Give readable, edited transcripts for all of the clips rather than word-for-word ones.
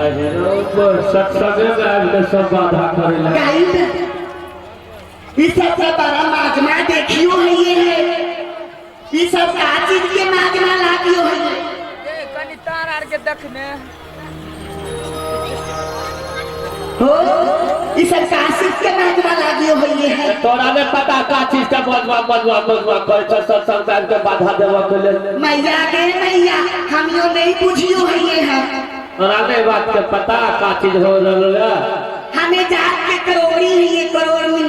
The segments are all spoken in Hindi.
अहिरो तो सत्संग में सब बाधा करेला इस सब बड़ा मागना देखियो है ये सब का चीज के मागना लागियो है कनी तार आर के देखने हो इस सब का चीज के मागना लागियो है तोरा ने पता का चीज का बदवा कर सत्संग में के बाधा देवा के ले मैया के मैया हम यो नहीं बुझियो है ये तोरा ने बात के पता का चीज हो रहला हमें जात के करोड़ी है ये करोड़ी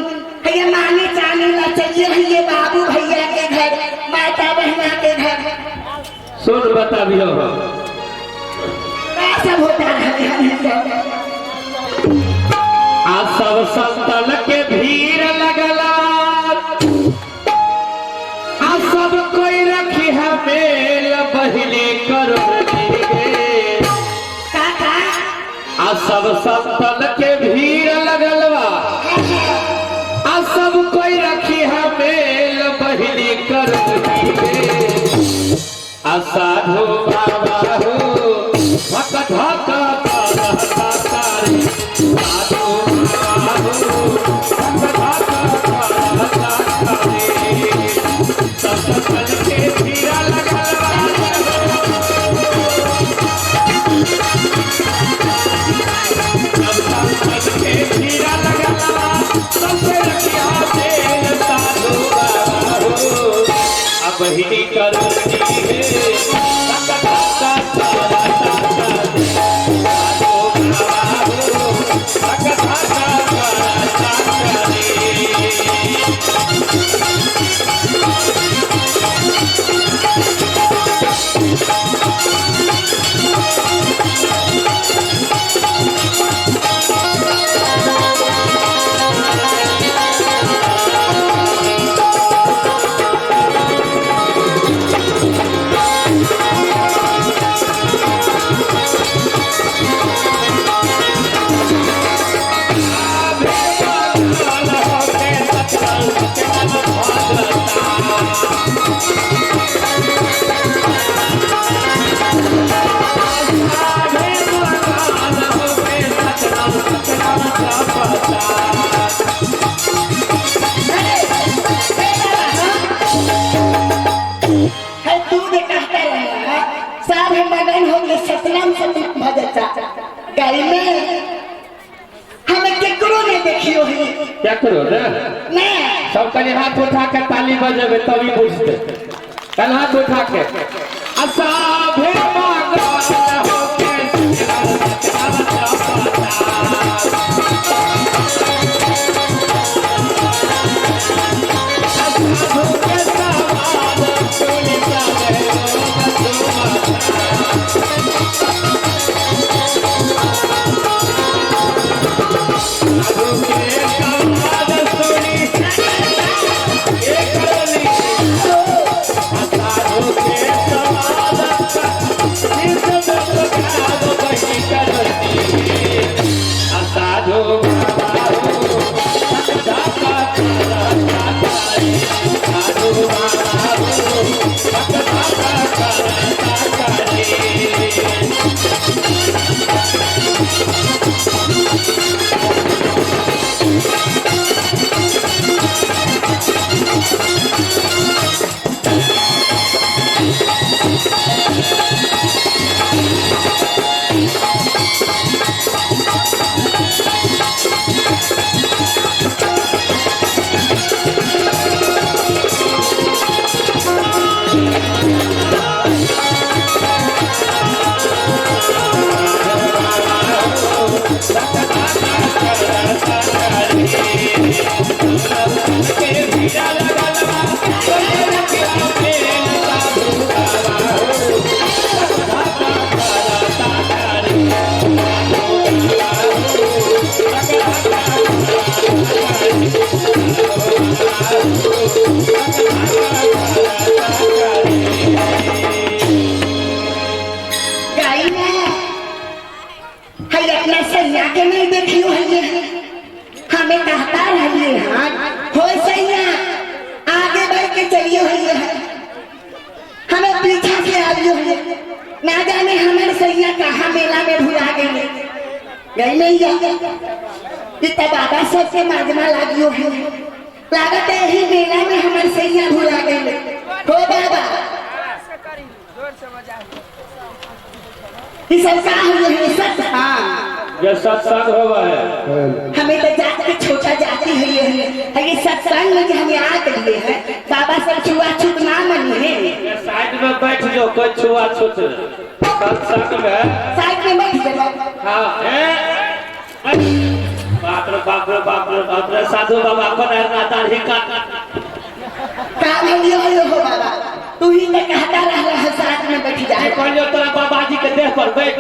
ये माने जाने ला चाहिए है ये बाबू भैया के घर माता बहना के घर सुन बताबियो सब होता है आज सब संतन के भीड़ लगला आज सब कोई रखी है मेल बहिली करोड़ी काका आज सब संतन के भीड़ लगलवा आज सब कोई रखी है मेल बहिली करोड़ी साधु बाबा हो भक्त भक्त तारे साधु बाबा हो भक्त भक्त तारे सब के भीड़ा लगा के भीड़ा लगा सबसे रखिया दे साधु बाबा हो अब ही करोड़ी है क्या करो ना सब कहीं हाथ उठा के ताली बजेबे तभी बुझते कल हाथ उठा के असाभे मांगल होके हमें कहता रहिए हो सैया आगे बढ़ के चलिए हमें पीछे से आइए ना जाने हमारे सैया कहाँ मेला में भुला गए गई नहीं कि तब बाबा सबसे माजना लागियो है लागत है ही मेला में हमारे सैया भुला गए हो बाबा जोर से बजा ये सब का हुए है सब हाँ ये सत्संग होगा है हमें तो जात के छोटा जाति है ये सत्संग में हम यहाँ के लिए है बाबा सब छुआछूत ना मनी है ये साइड में बैठ जो कोई छुआछूत सत्संग में साइड में बैठ जाओ हाँ बाप रे बाप रे बाप रे बाप रे साधु बाबा को ना दाढ़ी काट काम हो बाबा तू ही ने कहता रहा है साथ में बैठ जा ये कहलियो तोरा बाबा जी के देह पर बैठ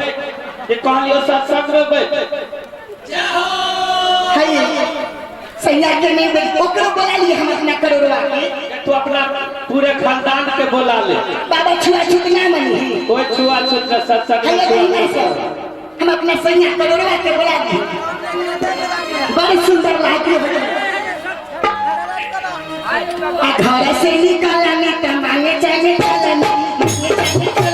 ये कहलियो सत्संग में बैठ है सैया के नहीं बैठ ओकरो बोला लिए हम अपना करोड़वा के तू अपना पूरे खानदान के बुला ले बाबा छुआछूत ना मनी कोई छुआछूत का सत्संग है में ये हम अपना सैया करोड़वा के बोला लिए बड़ी सुंदर लागी हो घर से निकाला नहीं तो मांगे जाने चला नहीं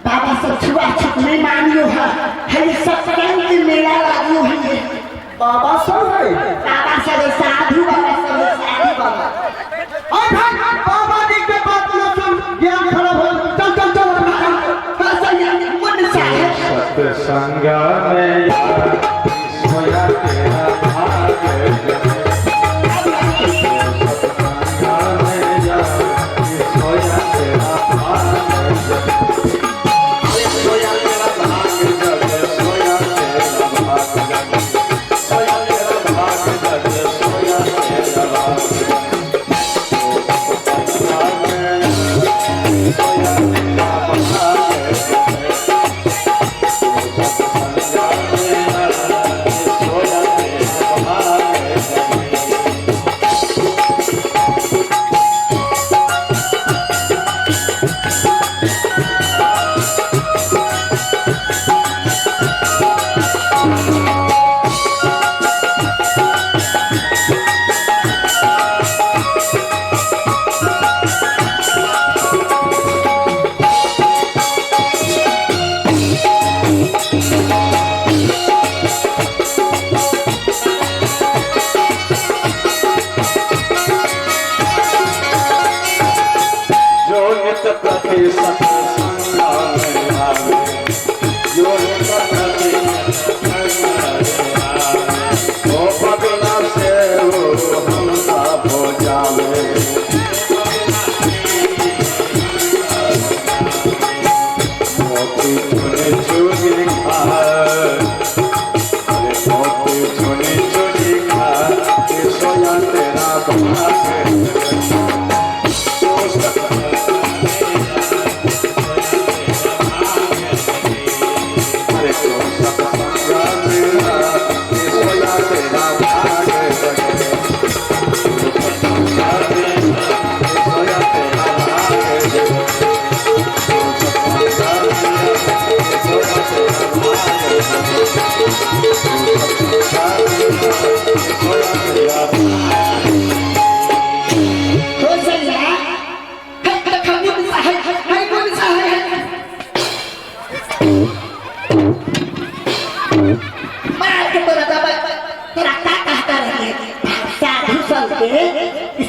बाबा सब छुआछूत नहीं मानियो है सत्संग के मेला लागियो है बाबा सब है बाबा सब साधु बाबा सब साधु बाबा बाबा जी के बात न सुन ज्ञान खराब हो चल चल चल मन साहब सत्संग में सोया तेरा भाग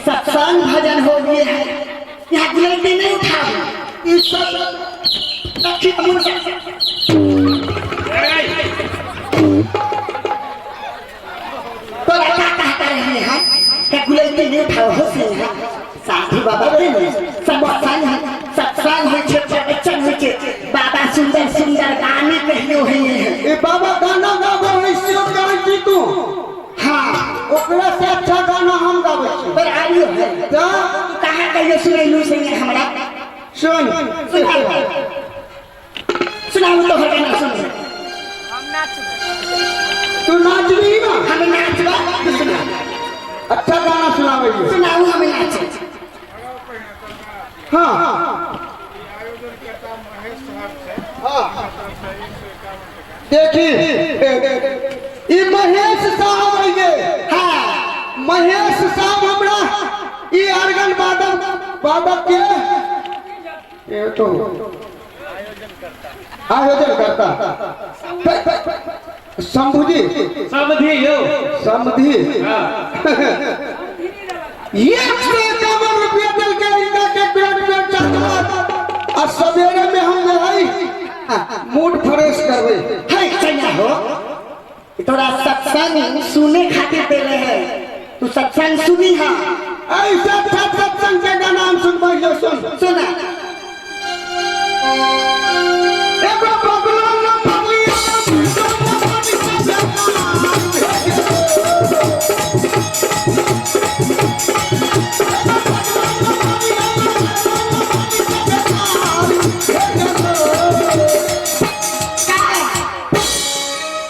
सत्संग भजन हो गए हैं यहाँ गिनती नहीं उठाओ इस सब तो क्या कहता रहे हैं क्या गुलती नहीं उठाओ हो से साधु बाबा बोले सब सत्संग है छोटे बच्चे होते बाबा सुंदर सुंदर गाने कहने हुए हैं ए बाबा गाना गाबो ऐसे गाय जी तू हाँ ओकरा से अच्छा गाना हम गाबै छी पर आइयो है तो कहाँ कहियो सुनैलू से हमरा सुन सुनाओ तो गाना सुन हम नाच तू नाच रही ना हमें नाचवा सुना अच्छा गाना सुनाबै सुनाओ हमें नाच हाँ देखी ई महेश साहब आइए हाँ महेश साहब हमरा ई आर्गन वादक के ये तो आयोजन करता शंभू जी समझी यो समझी ये ₹51 दल के इनका के पेट चाहता और सवेरे में हम आई मूड फ्रेश करवे है चला हो तोरा सत्संग सुने खातिर देले है तू सत्संग सुनी हा ऐसा सत्संग के गाना हम सुनबै लो सुन सुना एगो बगलो न बगलिया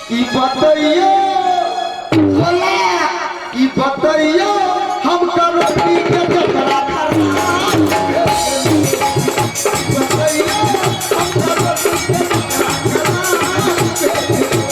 की बतैयो बोला की बतैयो हम करोड़ी के जतरा करना बतैयो हम करोड़ी के जतरा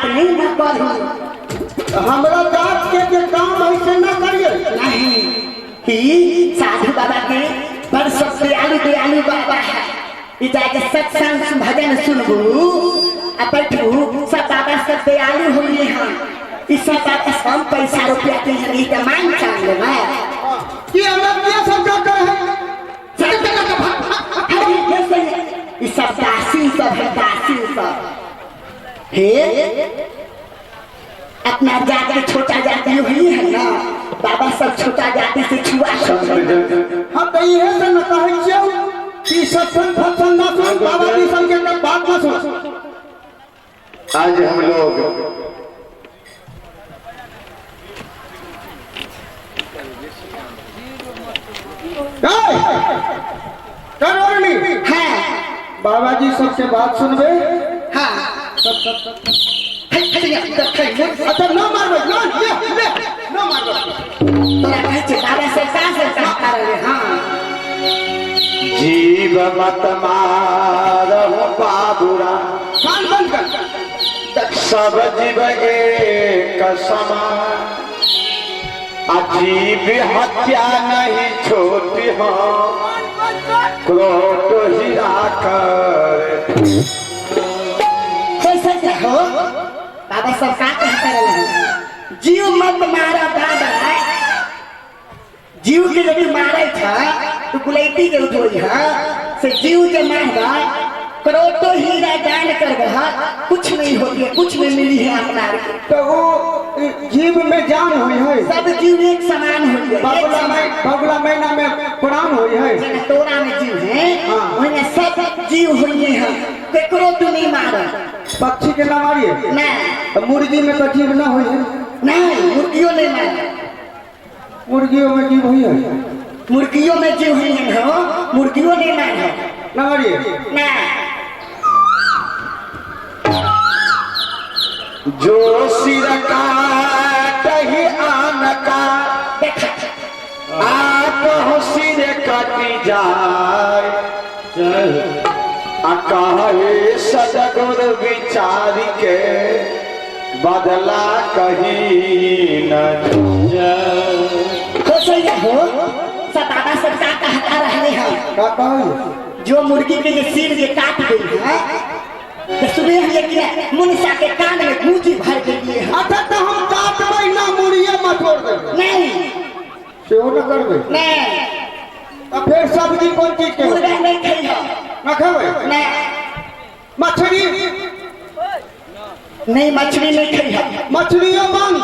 बात नहीं मैं करूँ। हमरा जात के काम ऐसे ना करिए। नहीं कि साधु बाबा के पर सब दयालु बाबा है। जाके सत्संग भजन सुनबू बैठू सब बाबा सब दयालु होंगे हम। इस सब बाबा सब पैसा रुपया के हैं तो मांग चांग ले मैं कि अलग क्या सब का है इस सब दासी सब है दासी सब हे अपना जाति छोटा जाति हुई है ना बाबा सब छोटा जाति से छुआ हम तो ये से न कहे छियो कि सत्संग फत्संग ना सुन बाबा जी संग के बात ना सुन। आज हम लोग है बाबा जी सबसे बात सुनबे। हाँ अच्छा न मारबे न मारबे तोरा कहे छे बाबा से का करे। हाँ जीव मत मारहु बाबुरा कान बंद कर। सब जीव एक समान अजीब हत्या नहीं छोटी हो क्रोध हीरा कर। कैसे हो बाबा सब का कहते जीव मत मारा बाबा जीव के जब मारे था तो गुलैती के उठोई है से जीव के मारबा करोड़ों हीरा दान करबा कुछ नहीं होगी कुछ नहीं मिली है अपना तो वो जीव में जान हुई है सब जीव एक समान हुई है। बगला महीना में प्राण हुई है तोरा में जीव है वही सब जीव हुई है केकरो तू नहीं मारा पक्षी के ना मारिए नहीं मुर्गी में तो जीव ना हुई है। नहीं मुर्गियों नहीं मारा मुर्गियों में जीव हुई है मुर्गियों में जीव हुई है हो मुर्गियों नहीं मारा ना मारिए ना जो सिर काटहि आन का आप हो सिर काटी जाए कहे सदगुर विचारी के बदला कहीं न जाए। हो सब बाबा सब का कहता रहने हैं का कहू जो मुर्गी के जो सिर ये काट गई है तो सुबह हम ये मुनिसा के कान में गूंजी भर के लिए है। अच्छा तो हम काटबै ना मुड़िए मत छोड़ देबै नहीं सेहो न करबै नहीं तो फिर सब्जी कौन चीज के मुर्गा नहीं खाइयो न खेबै नहीं मछली नहीं मछली नहीं खाइयो मछलियों बंद।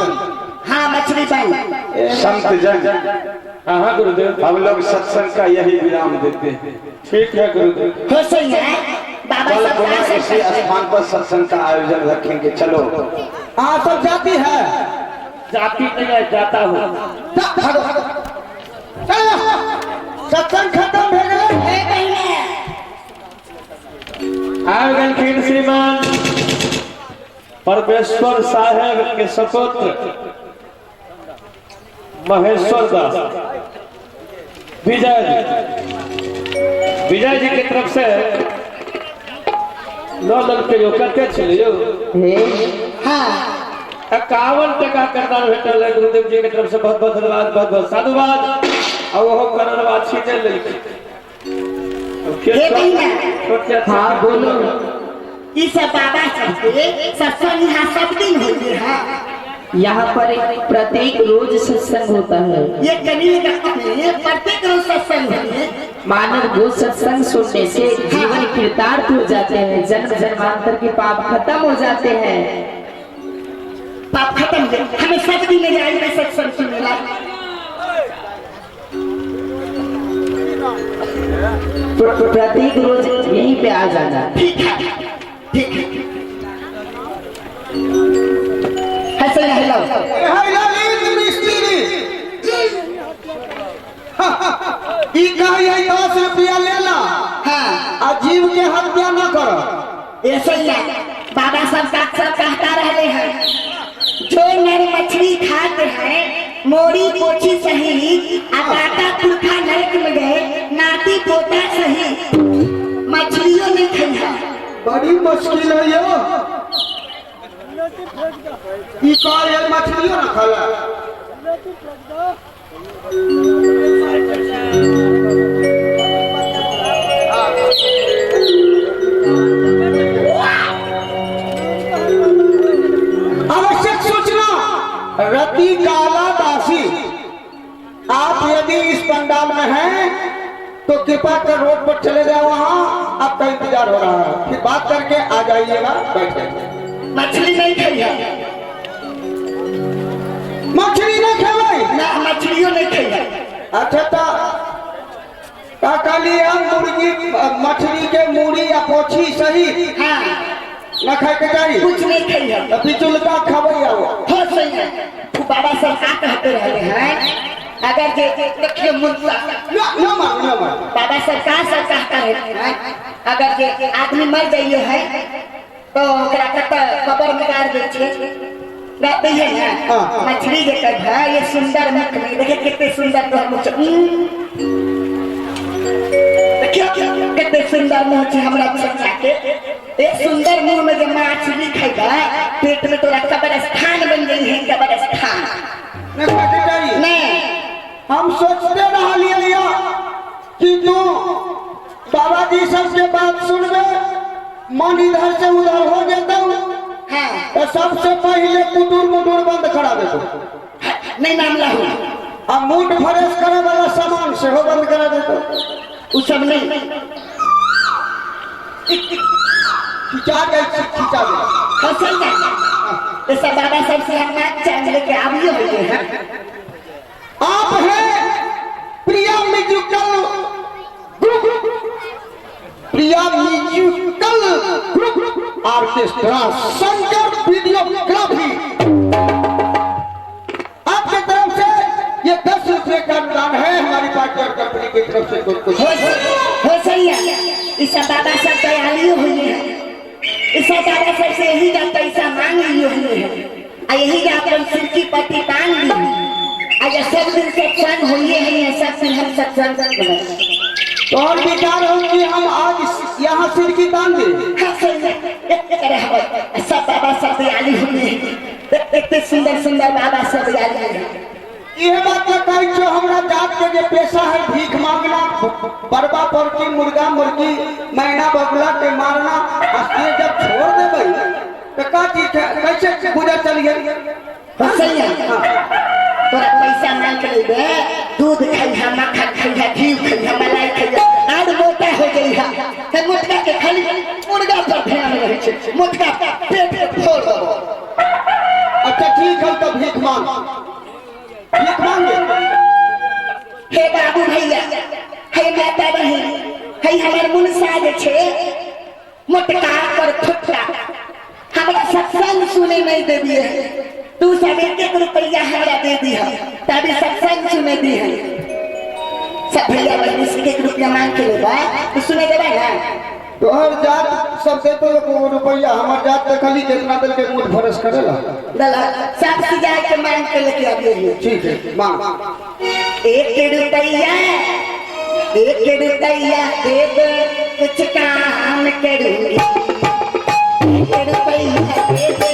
हाँ मछली बंद। संत जन हाँ गुरुदेव हम लोग सत्संग का यही विराम देते हैं। ठीक है गुरुदेव। हो सही है बाबा कल सब पुनः का इसी स्थान पर सत्संग का आयोजन रखेंगे। चलो हाँ सब जाती है जाती नहीं है जाता हूँ। सत्संग खत्म हो गए आवेदन श्रीमान परमेश्वर साहेब के सपुत्र महेश्वर दास विजय जी की तरफ से 9 लाख के जो करते चलियो हाँ 51 टका करना भेटल है गुरुदेव जी की तरफ से बहुत बहुत धन्यवाद बहुत बहुत साधुवाद और वो करनवा छीने लेके हाँ बोलो इस बाबा सबके सत्संग यहाँ सब दिन होते हैं। यहाँ पर प्रत्येक रोज सत्संग होता है। ये कनीय प्रत्येक रोज सत्संग है। मानव गो सत्संग सुनने से जीवन कृतार्थ हो जाते हैं जन्म जन्मांतर के पाप खत्म हो जाते हैं। पाप खत्म हो हमें सब दिन में जाएंगे सत्संग सुनने प्रत्येक रोज यहीं पे आ जाना। ठीक है ठीक है हंसना हिलाओ ई कहिए 10 रुपया लेला हाँ अजीब के हत्या न करो। ऐसा ही है बाबा सब कहता रहते हैं जो नर मछली खाते हैं मोरी पोछी सही आटा पुरखा नरक में गए नाती पोता सही मछलियों ने खाया बड़ी मुश्किल है यो ई कौन ये मछलियों ना खाला आवश्यक सूचना रति काला दासी आप यदि इस पंडाल में हैं तो कृपा कर रोड पर चले जाए, वहाँ आपका इंतजार हो रहा है, फिर बात करके आ जाइएगा, बैठे। मछली नहीं खाई है मछली नहीं खेले ना, मछलियों नहीं खाई है। अच्छा काली हम मुर्गी मछली के मूड़ी या पोछी सही हाँ न खाए के चाहिए, कुछ नहीं खाई है। पिचुलका खबई आओ हो सही है। तू बाबा सब का कहते रहे हैं अगर देखिए मुद्दा न मान बाबा सरकार सब कहता है अगर जे आदमी मर जाइए है तो ओकरा कबर में गाड़ दे छे गाते हैं ना मछली जे कर है ये सुंदर मुख में देखिए कितने सुंदर तो मुख देखिए कितने सुंदर मुंह छे हमरा बच्चा के ये सुंदर मुंह में जो मछली खाएगा पेट में तोरा कबर स्थान बन गई है, कबर स्थान नहीं। हम सोचते रह लिया कि तू बाबा जी सबके बात सुनबे मन इधर से उधर हो जाता हाँ तो सबसे पहले कुटुर मुटुर बंद करा देतो नहीं मामला हुआ अब मूड फ्रेश करे वाला सामान से हो बंद करा देतो उ सब नहीं खिंचा गए खिंचा गए फसल ना ऐसा बाबा सबसे हम चांद लेके आवियो हुए हैं। आप हैं Priya musical group, Priya musical group orchestra Shankar videography आपके तरफ से ये 10 रुपये का अनुदान है हमारी पार्टी और कंपनी की तरफ से कुछ हो सही है। इस बाबा सब तैयारी हुई है, इस बाबा सब से यही का पैसा मांग लिए हुए हैं, यही का अपन सिर की पट्टी टांग ली आज सब दिन सत्संग हुई है, सब दिन हम सत्संग तो और विचार हो कि हम आज यहाँ सिर की दान दें। सब बाबा सब तैयारी हुई है, इतने सुंदर सुंदर बाबा सब तैयारी है। यह बात न कही जो हमारा जात के जो पेशा है भीख मांगना, बरबा पर्ची, मुर्गा मुर्गी, मैना बगुला के मारना, ये जब छोड़ दे भाई तो का चीज कैसे गुजर चलिए सही है। तोरा पैसा मांग के ले दूध खाइहा, मक्खन खाइहा, घी खाइहा, मलाई खाइहा, आज मोटा हो गई है मोटका के खाली मुर्गा पर ध्यान रहे छे, मोटका पेट फोड़ दो। अच्छा ठीक है तो भीख मांगे हे बाबू भैया, हे माता बहन, हे हमार मुनसा जे छे मोटका पर फुटका हमरा सत्संग सुने नहीं दे दिए, तू सब 1 रुपया हमरा दे दिया तभी सत्संग सुने दी है। सब भैया बहन से 1 रुपया मांग के लेबा तू सुने देबा ना तो हर जात सब से तो रुपया हमार जात तक खाली जितना दिल के मूड फरस करेला दला सब सिजा के मांग के लेके आ गए। ठीक है मांग 1 रुपया दे दे कुछ काम करूंगी, 1 रुपया दे दे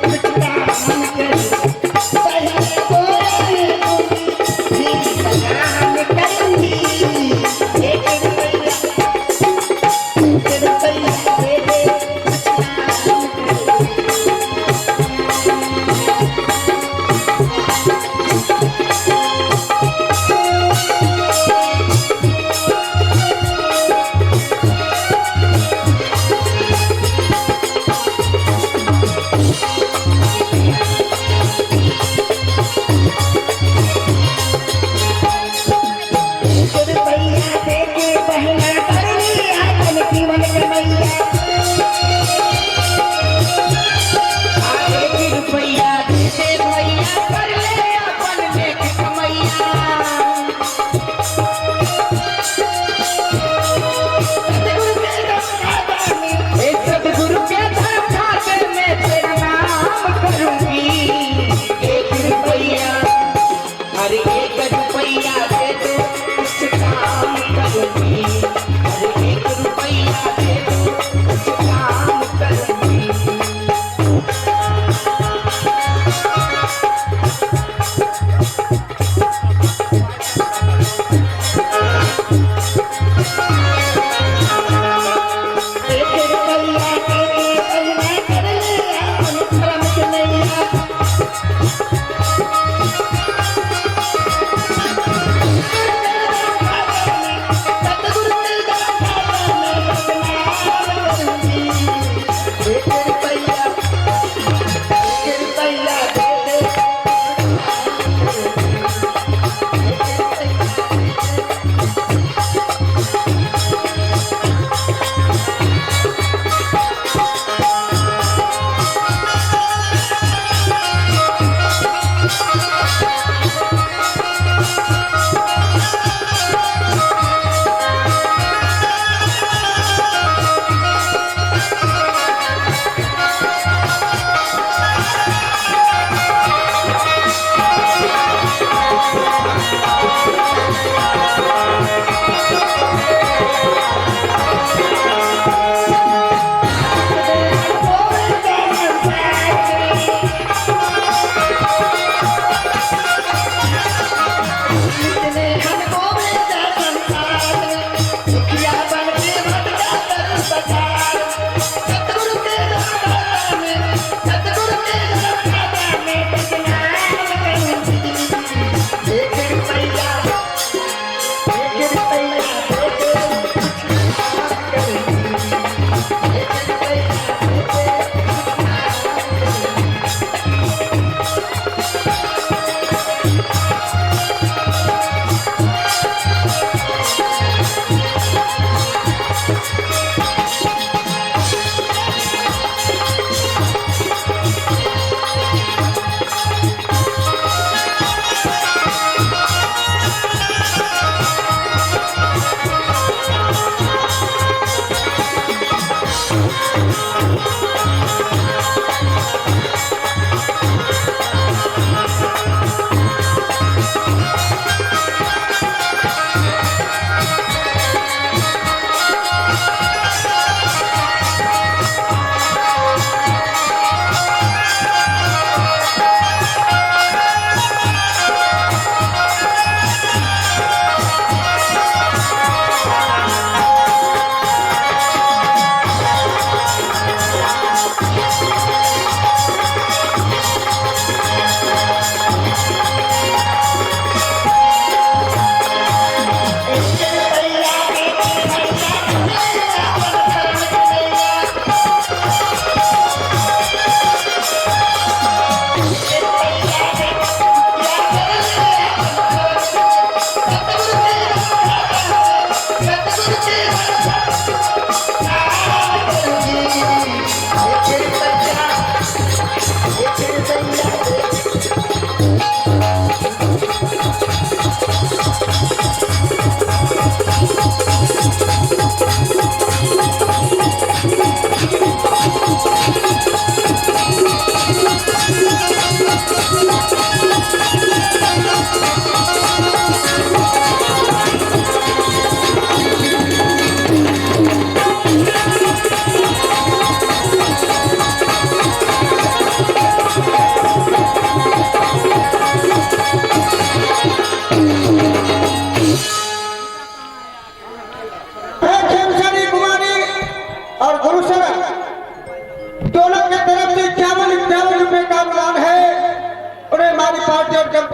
कुछ काम करूंगी, पहले बोले काम करूंगी, 1 रुपया दे दे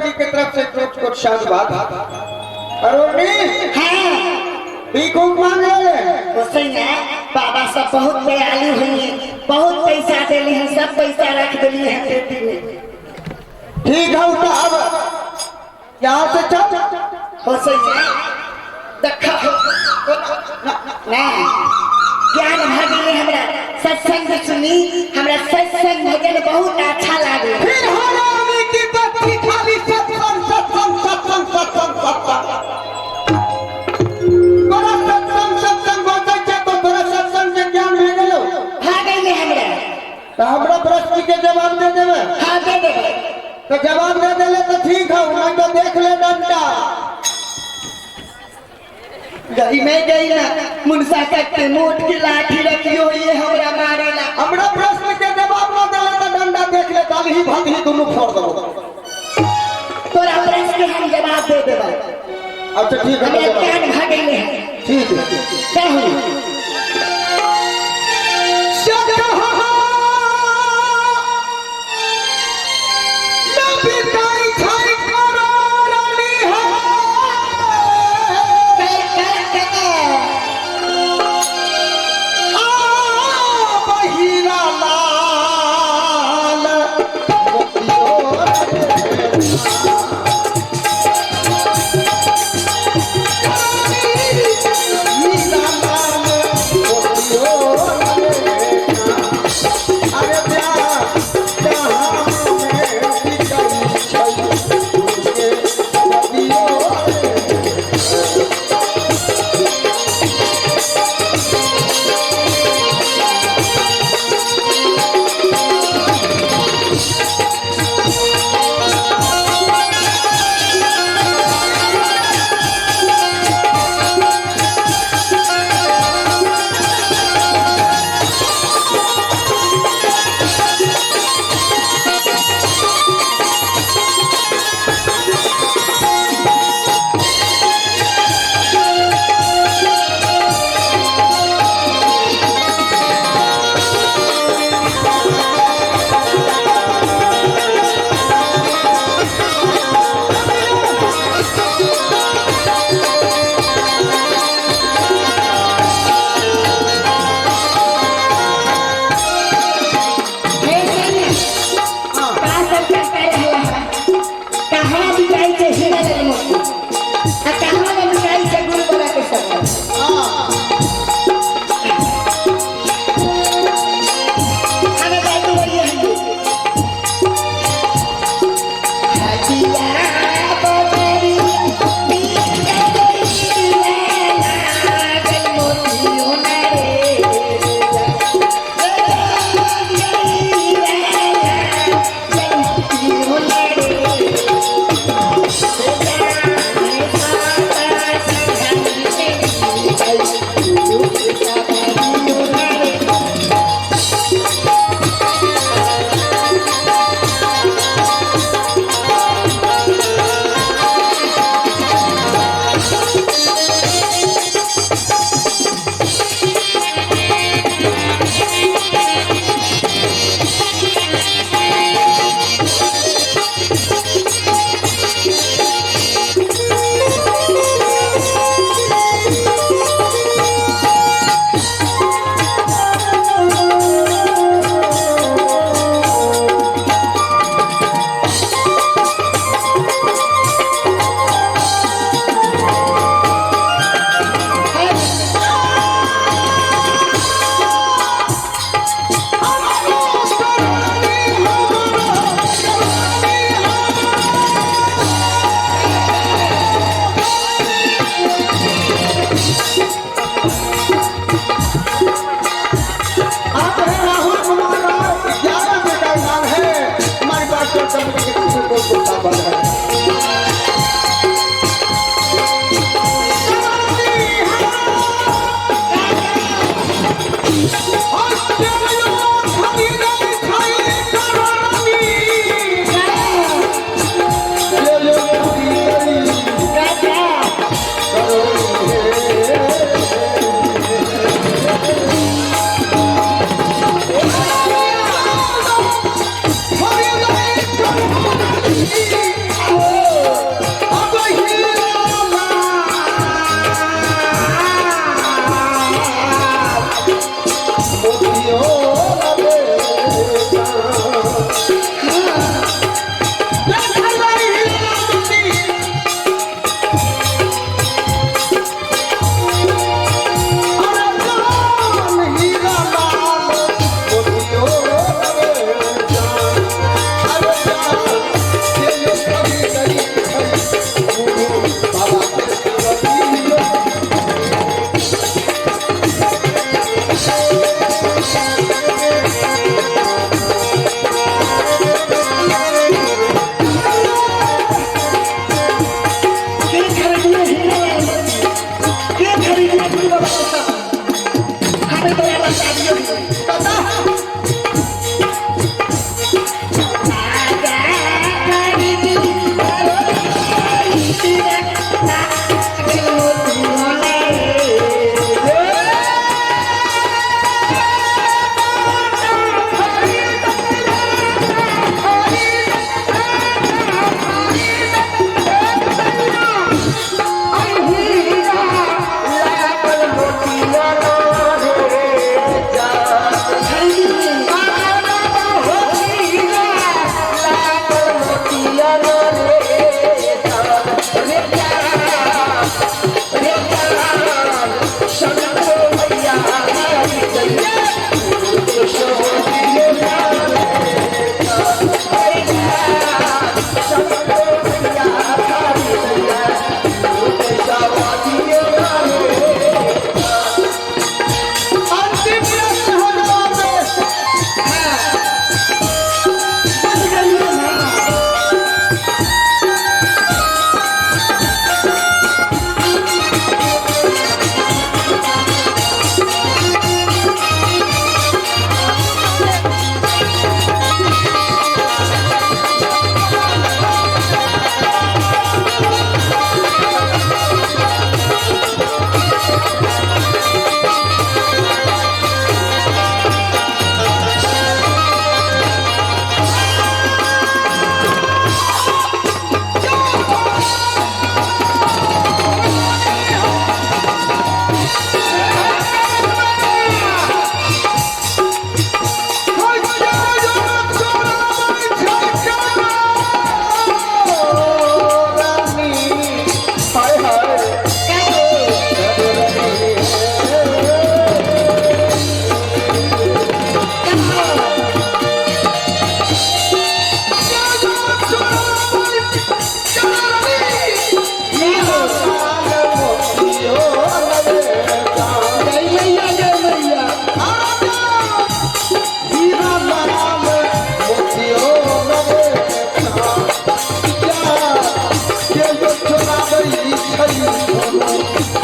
जी की तरफ से कुछ साधुवाद अरुणी हाँ ठीक मांग रहे वो सैया बाबा सब बहुत दयालु हुए, बहुत पैसा दिली है, सब पैसा रख दिली है पेटी में। ठीक है उठा अब यहाँ से चल हो सैया देखा ना ज्ञान भगले हमरा सत्संग सुनी, हमरा सत्संग भजन बहुत अच्छा लागे। फिर हरामी की बत्ती खाली सत्संग सत्संग सत्संग सत्संग सत्संग बड़ा सत्संग सत्संग होता है तो बड़ा सत्संग से ज्ञान ले लो भागे में हमरा तो हमरा प्रश्न के जवाब दे देवे। हाँ दे देवे तो जवाब दे देले तो ठीक है, नहीं तो देख ले डंडा गई में गई ना मुनसा के मोट की लाठी रखियो ये हमरा मारेला। हमरा प्रश्न के जवाब न देले तो डंडा देख ले तब ही भग ही दोनों फोड़ दो। तोरा प्रश्न के हम जवाब दे देबा। अच्छा ठीक है हमरा जवाब। ज्ञान भगले है ठीक है क्या हुई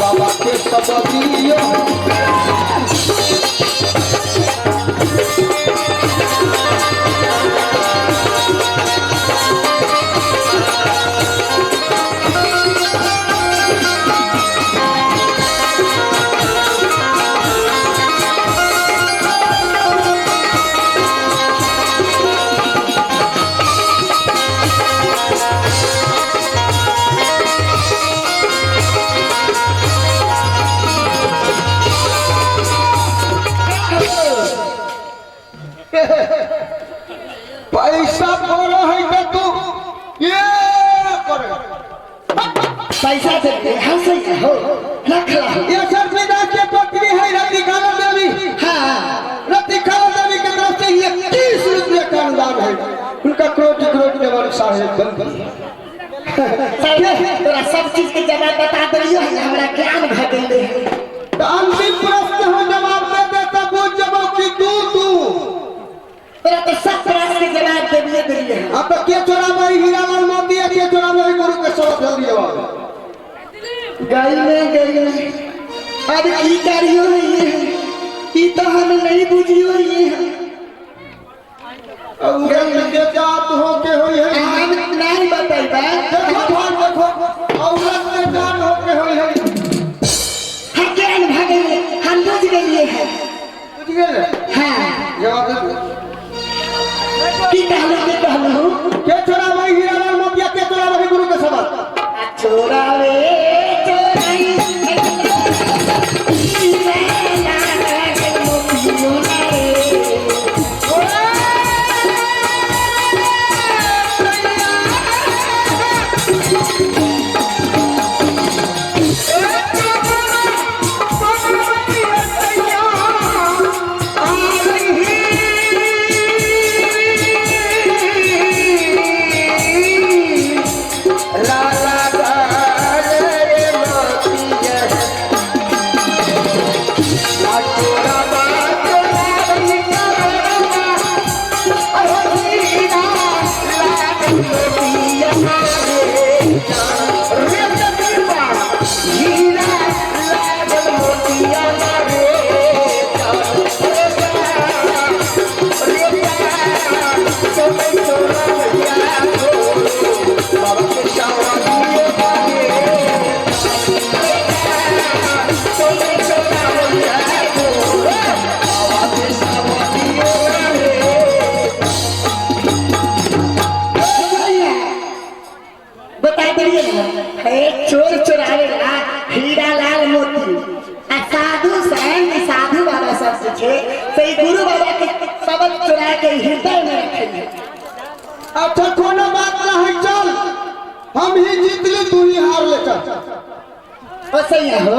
बाबा के सब दियो पैसा बोलो है तो तू ये करे पैसा दे हंसे हो रख ला ये सरपीदा के पत्नी है रतिकाला देवी। हाँ रतिकाला देवी के तरफ से 21 रुपये का अनुदान है। उनका करोड़ करोड़ देवर साहेब बन तोरा सब चीज के जवाब बता दियो हमरा ज्ञान घटेले तो अंतिम प्रश्न हो जवाब दे दे तब वो जवाब की तू तोरा तो सब प्रश्न के जवाब दे दिए अब तो के चोरा भाई हीरालाल मोदी है के चोरा भाई गुरु के सब जल्दी जवाब गई में अब की करियो ये तो हम नहीं बुझियो ये उड़न के जात हो के होई है हम नहीं बताइबा देखो औरत के जात हो के होई है हम ज्ञान भागे हम बुझ गए हैं बुझ गए हाँ जवाब दे की कहलो के चोरा भाई हीरालाल मोदी के चोरा भाई गुरु के सब छोरा रे चोराई चोर चोरावेला हीरालाल मोती आ साधु संग साधु बाबा सब पूछे सही गुरु बाबा के सबक चुरा के हृदय में रखे अच्छा कोनो बात ना है चल हम ही जीत ली तू ही हार ले चल ओ सही हो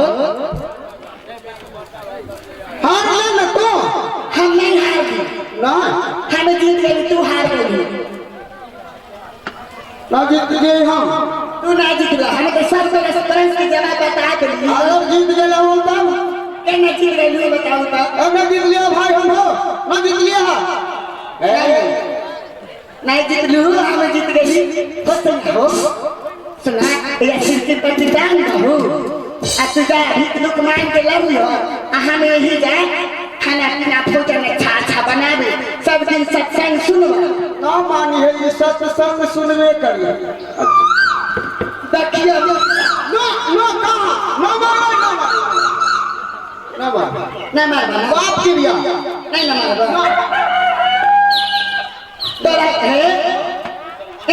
हार ले ना तो हम नहीं हार गए ना हम जीत गए तू हार गई ना जीत गए हम तू ना जीत गया हमें तो सब प्रश्न के जवाब बता दिए अगर जीत गए हम तब क्या जीत गए बताओ तो अब ना जीत लिया भाई हम हो ना जीत लिया नहीं जीत लू हम जीत गई हो तुम हो सुना या सिर के प्रतिदान हो आ तुझा हित लुक मान के लव हो हमें यही जाए खाना पीना भोजन अच्छा अच्छा बनावे सब दिन सत्संग सुनो ना मानी है ये सत्संग सुनवे करिए देखियो ना ना कहां ना मार ना मार ना मार बाप की बिया नहीं ना मार तोरा है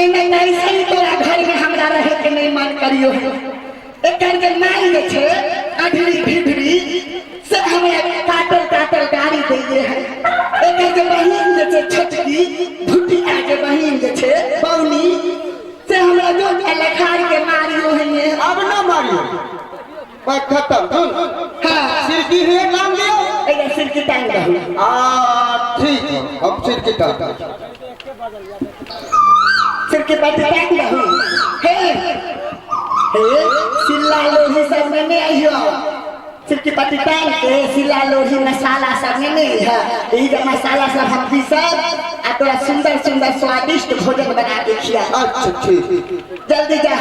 इन्हें नहीं सही तोरा घर में हमरा रहे के नहीं मन करियो एक करके माई जे छे अधरी भिधरी से हमें काटल गाड़ी दे दे है एक करके बहिन जे छे छटकी भुटिया के बहिन जे छे बौनी से हमरा जो लखार के मारियो है अब ना मारियो मैं खत्म सुन हां सिर की है काम लियो एक सिर की टांग दो ठीक है हम सिर की टांग सिर के पास टांग दो हे सिल्ला लोही सब में नहीं आइयो सिर के पास टांग के सिल्ला लोही मसाला सब में नहीं है यही जो मसाला सब हम भी सब आ तोरा सुंदर सुंदर स्वादिष्ट भोजन बना के खिला अच्छा ठीक जल्दी जा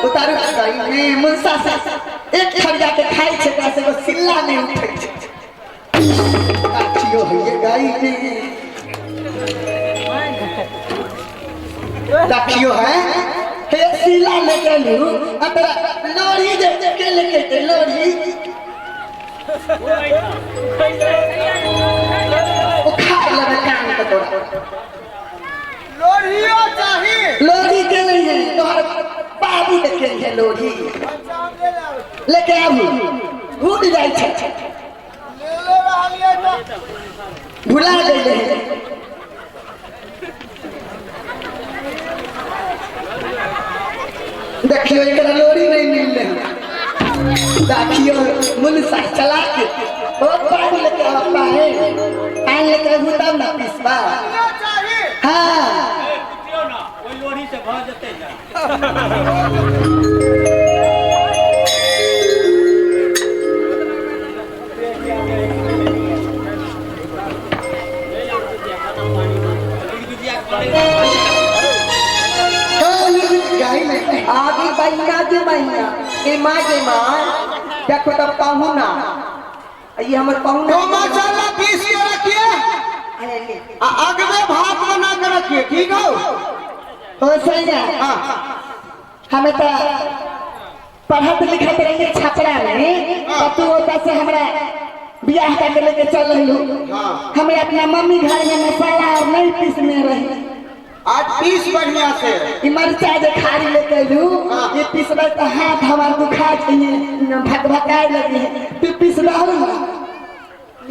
उतारू गई मुंसा सा एक खड़िया के खाई छे से वो सिल्ला नहीं उठे छे आखियो है गाई ने दाखियो है हे सिल्ला लेके लू अतरा लोरी दे के लेके लोरी वो खा लगा कान का तोड़ा लोरियो चाहिए लोरी के नहीं है तोहर बाबू देखे है लोरी लेके आबू भूल जाए छे भुला गए देखियो एक लोरी नहीं मिल रही देखियो मुनसा चला के ओ पानी लेके आपा है आन लेके हुता ना पिसवा हां लोरी से भर जते जा आगे महीना के महीना के माँ देखो तब कहूँ ना ये हमर कहूँ तो मसाला पीस के रखिए आग में भात बना के रखिए ठीक हो सही है हमें तो पढ़त लिखत रहिए छपरा में तू होता से हमरा बियाह करके लेके चल रही हो हमें अपना मम्मी घर में मसाला और नहीं पीसने रही आज पीस बढ़िया से मरचा जे खारी लेके लू ये पीसबे तो हाथ हमार दुखा भकभकाए लगी है तू पीस रहा ना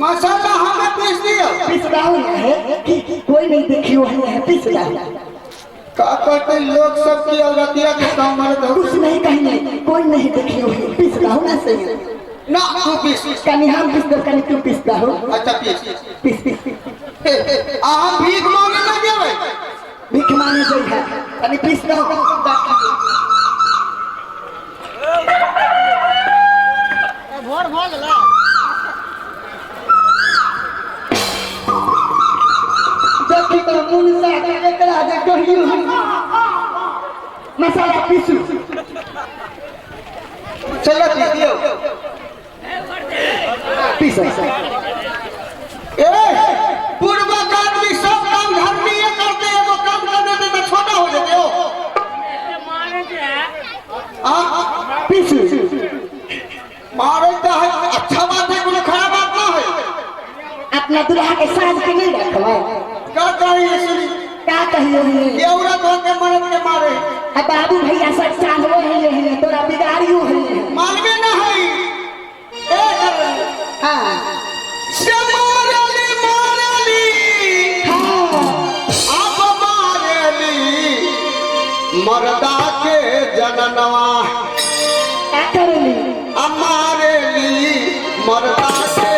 मसाला हमें पीस दियो पीस रहा है कि कोई नहीं देखियो है पीस रहा का कहते लोग सब की औरतिया के काम मर्द हो कुछ नहीं कहेंगे कोई नहीं देखियो है पीस रहा ना सही ना तू पीस कनी हम पीस दो कनी तू पीस रहा अच्छा पीस पीस पीस हम भीख मांगे ना देवे भीख मांगे जो है कनी पीस रहा भोर भोल ला देखी तो मुनसा एकरा जे कहियो मसाला पीसू चलो पीस दियो पीस ए पूर्व आदमी सब काम घर में ये करते हैं वो काम करने से तो छोटा हो जाते हो पीसू मारे तो है अच्छा बात है कोई खराब बात ना है अपना दुल्हा के साज के नहीं रखवा क्या कहिए सुनी क्या कहियो ये औरत हो के मर्द के मारे अब बाबू भैया सब चाहलो है ये तोरा बिगाड़ियो है मालूम ना है ए हां मारली मारली हां आप मारली मर्दा के जननवा क्या करली अमारली मर्दा के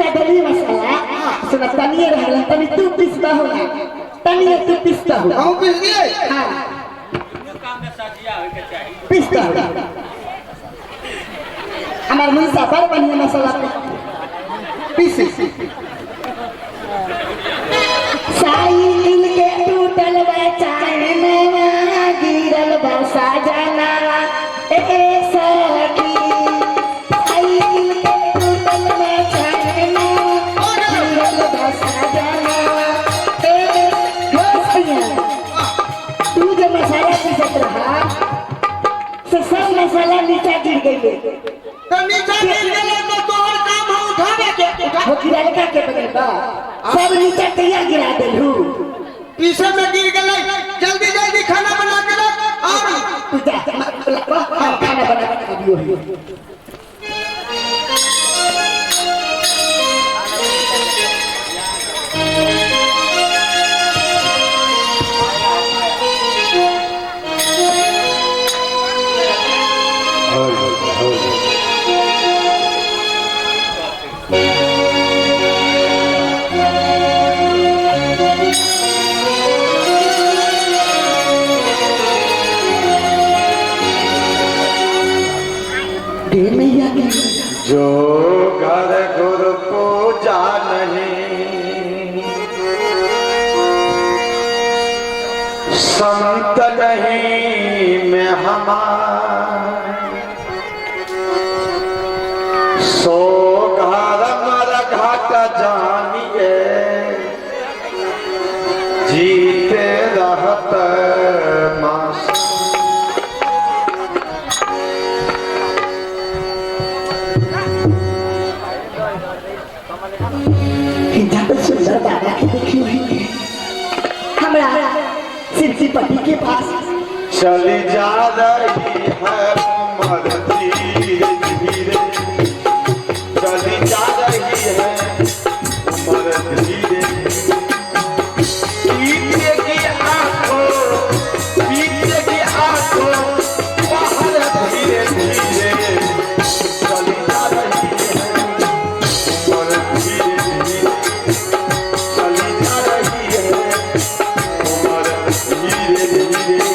नीचा डली मसाला सुना तनिए रहला तनी तू पिसता हो तनिए तू पिसता हो हम पिस दिए हां दुनू काम में सजिया होय के चाहिए। पिसता हो हमार मुंसा पर बनिए मसाला पीसे साइकिल के टूटल बा चाइना गिरल बा साजना ए सखी साइकिल के टूटल बा चाइना गिरल बा साजना ए हो सैया तू जो मसाला पीसत रहा से सब मसाला नीचे गिर गई तो नीचे गिर गए तो तोहर काम है उठावे के वो गिरा लगा के बगल बा सब नीचे तैयार गिरा देलू पीछे में गिर गए जल्दी जल्दी खाना बना के रख और तू जा खाना बना के खाबियो जो घर गुरु पूजा नहीं, संत नहीं में हमारे, सो घर मर घाट जानिए, जीते रहत मास। सुंदर बाबा की देखी हुई हमरा सिरसी के पास चली जा रही है उम्र धीरे धीरे, चली जा रही है उम्र धीरे, पीछे की आंखों बाहर धीरे धीरे, चली जा रही है उम्र धीरे धीरे, चली जा रही है उम्र धीरे धीरे।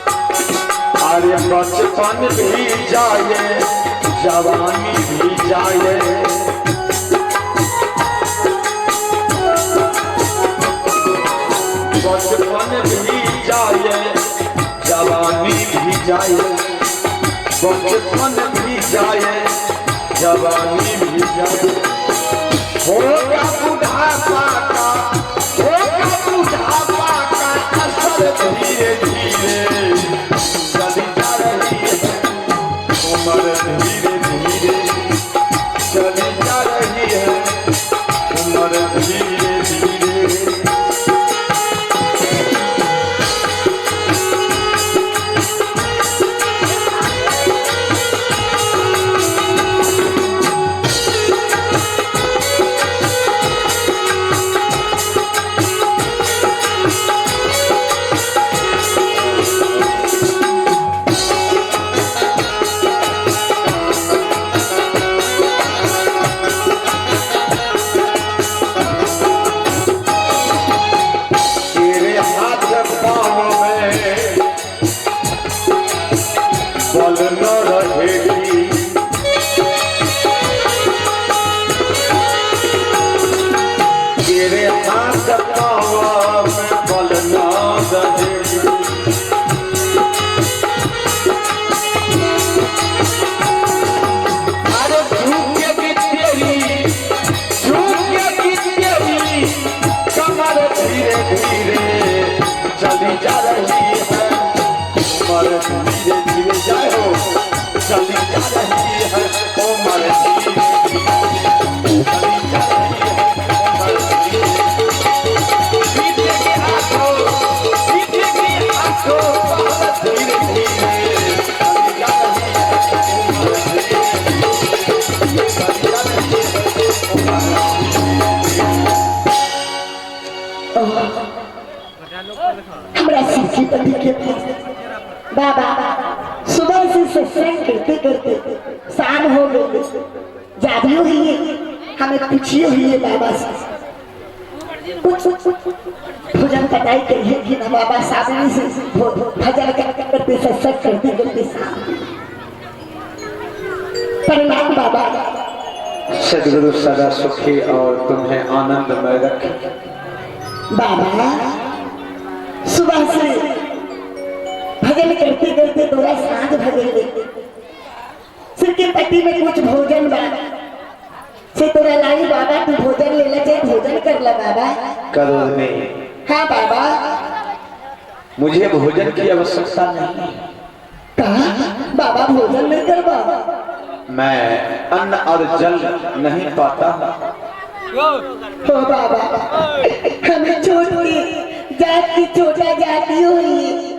अरे बचपन भी जाए जवानी भी जाए, बचपन भी जाए जवानी भी जाए, बचपन भी जाए जवानी भी जाए, होगा बुढ़ापा का, होगा बुढ़ापा का असर धीरे धीरे, चली जा रही है उम्र धीरे धीरे, चली जा रही है उम्र धीरे धीरे। तेरे हाथ पाँव में बल न रहेगी, तेरे हाथ पाँव में बल न रहेगी, अरे झुकेगी तेरी, झुकेगी तेरी कमर धीरे धीरे, चली जा रही है उम्र धीरे धीरे, जाए हो चली जा रही है उम्र धीरे धीरे, चली जा रही है उम्र धीरे धीरे। बाबा सुबह से सत्संग करते करते शाम हो गई, जागी हुई है, हमें पूछी हुई है बाबा से कुछ भोजन कटाई करिए कि ना बाबा। सामने से भजन करते सत्संग करते करते शाम। प्रणाम बाबा। सदगुरु सदा सुखी और तुम्हें आनंदमय रखे। बाबा सुबह से भजन करते करते थोड़ा सांझ भजन लेते, सिर के पट्टी में कुछ भोजन बा से तोरा लाई बाबा, तू भोजन ले ले, चाहे भोजन कर ला बाबा। करो नहीं, हाँ बाबा। मुझे भोजन की आवश्यकता नहीं। कहा बाबा भोजन नहीं करवा? मैं अन्न और जल नहीं पाता। हो बाबा, हमें छोड़ के जात की छोटा जाती हुई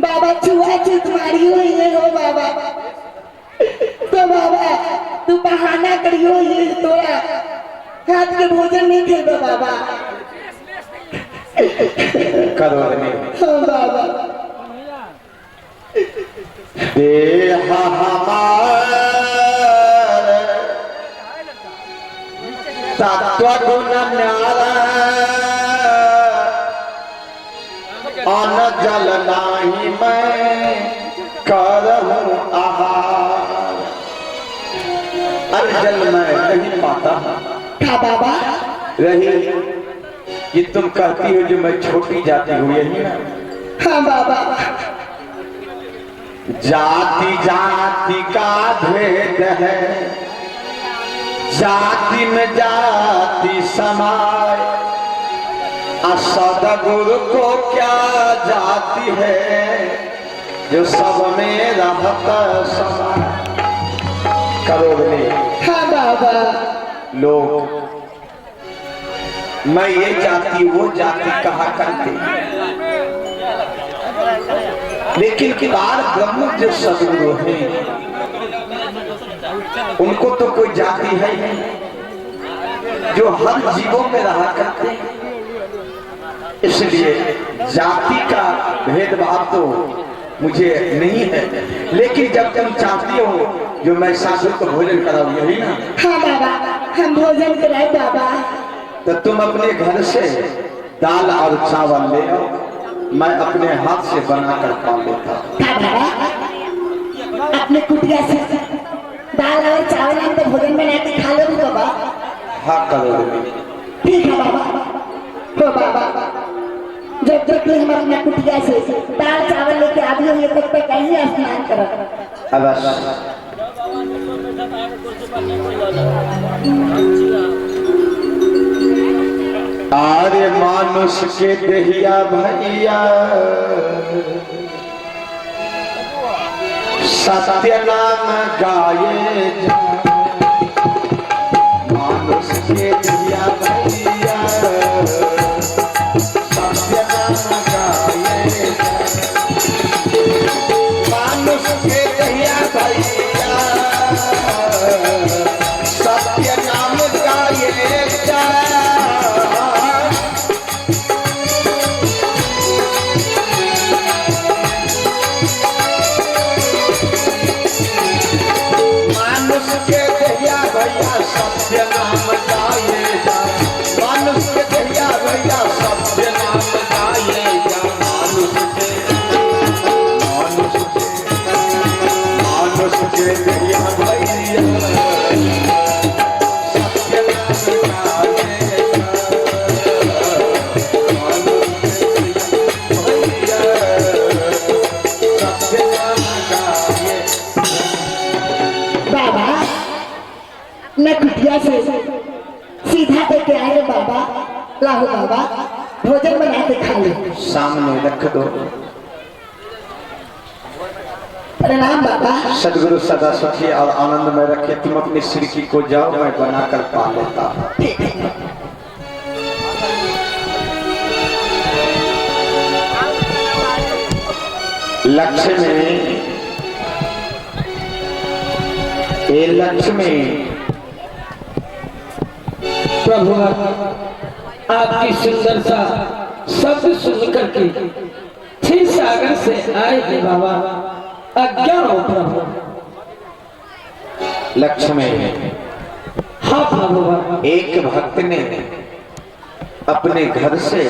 बाबा, छुआछूत मारी हुई है हो बाबा। तो बाबा तू बहाना करियो, ये तोरा हाथ के भोजन नहीं खेल बाबा। करो नहीं। हाँ बाबा। देह हमार तत्व गुण न्यारा, अन्न जल नाही मैं करहूं आहार। अरे जल मैं नहीं पाता। क्या बाबा? रही ये तुम कहती हो जो मैं छोटी जाती हूँ, यही ना? हाँ बाबा। जाति जाति का भेद है, जाति में जाति समाय। सदगुरु को क्या जाति है जो सब में रहता समाय। करोगे? हाँ बाबा। लोग मैं ये जाति वो जाति कहा करते, लेकिन पार ब्रह्म जो सदगुरु हैं उनको तो कोई जाति है नहीं, जो हर जीवों में रहा करते हैं। इसलिए जाति का भेदभाव तो मुझे नहीं है, लेकिन जब तुम चाहती हो जो मैं साधु को भोजन कराऊं, यही ना? हाँ बाबा, हम भोजन कराए बाबा। तो तुम अपने घर से दाल और चावल ले आओ, मैं अपने हाथ से बनाकर खा लेता। क्या बाबा? अपने कुटिया से दाल और चावल हम तो भोजन बना के खा लो बाबा। हाँ करोगे? ठीक है बाबा। हो बाबा, जब तक हम अपना कुटिया से दाल चावल लेके आदि हुए तब तक कहीं स्नान करो। अवश्य। आर्य मानुष के दहिया भैया, सत्य नाम गाये जा। मानुष के दहिया भैया, सत्य नाम गाये जा। मानुष के दहिया भैया, सत्य नाम गाये जा। सत्य नाम गाये जा, मानुष के दहिया भैया, सत्य नाम गाये जा। मानुष के दहिया भैया, सत्य नाम गाये जा। सत्य नाम गाये। बाबा मैं कुटिया से सीधा करके आए बाबा। लाओ बाबा, भोजन बना के खा लो। सामने रख दो। प्रणाम बाबा। सदगुरु सदा सुखी और आनंद में रखे। तुम अपनी सिरकी को जाओ, मैं बनाकर पा लेता हूँ। ठीक है। लक्ष्मी, ए लक्ष्मी। प्रभु आपकी सुंदरता शब्द सुन करके क्षीर सागर से आए हैं बाबा, आज्ञा हो प्रभु। लक्ष्मी, हाँ भगवान। एक भक्त ने अपने घर से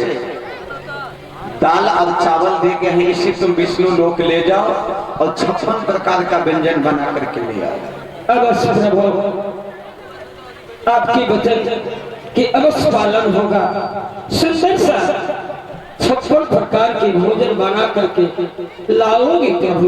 दाल और चावल दे के हैं, इसी तुम विष्णु लोक ले जाओ और 56 प्रकार का व्यंजन बना करके ले आओ। अवश्य प्रभु, आपकी वचन कि अवश्य पालन होगा। सुंदर सा 56 प्रकार के भोजन बना करके लाओगे प्रभु।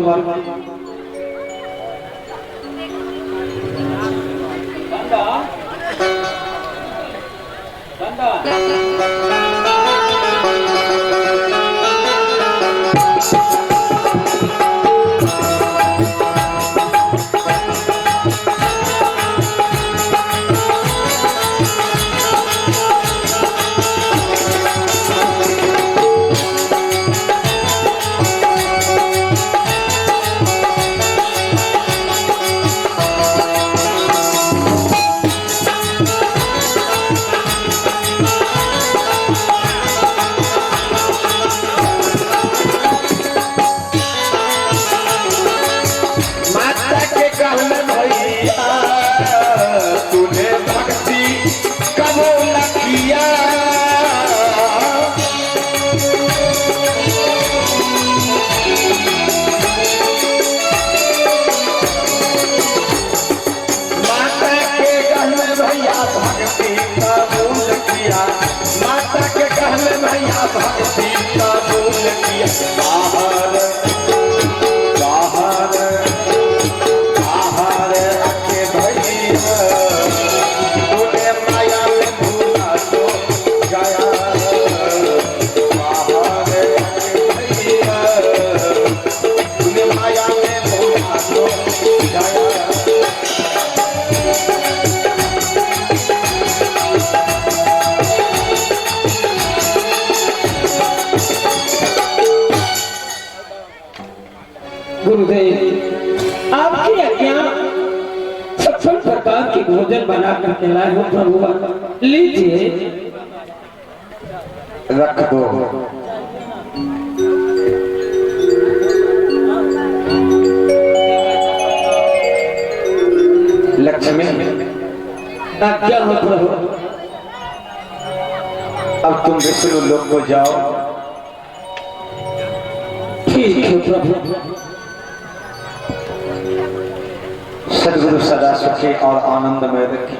गुरुदेव, आपकी आज्ञा 56 प्रकार के भोजन बना करके लाए हो प्रभु, लीजिए। रख दो। लक्ष्मी, आज्ञा हो प्रभु। अब तुम विष्णु लोक को जाओ। ठीक है प्रभु। सदगुरु सदा सुखी और आनंदमय रखे।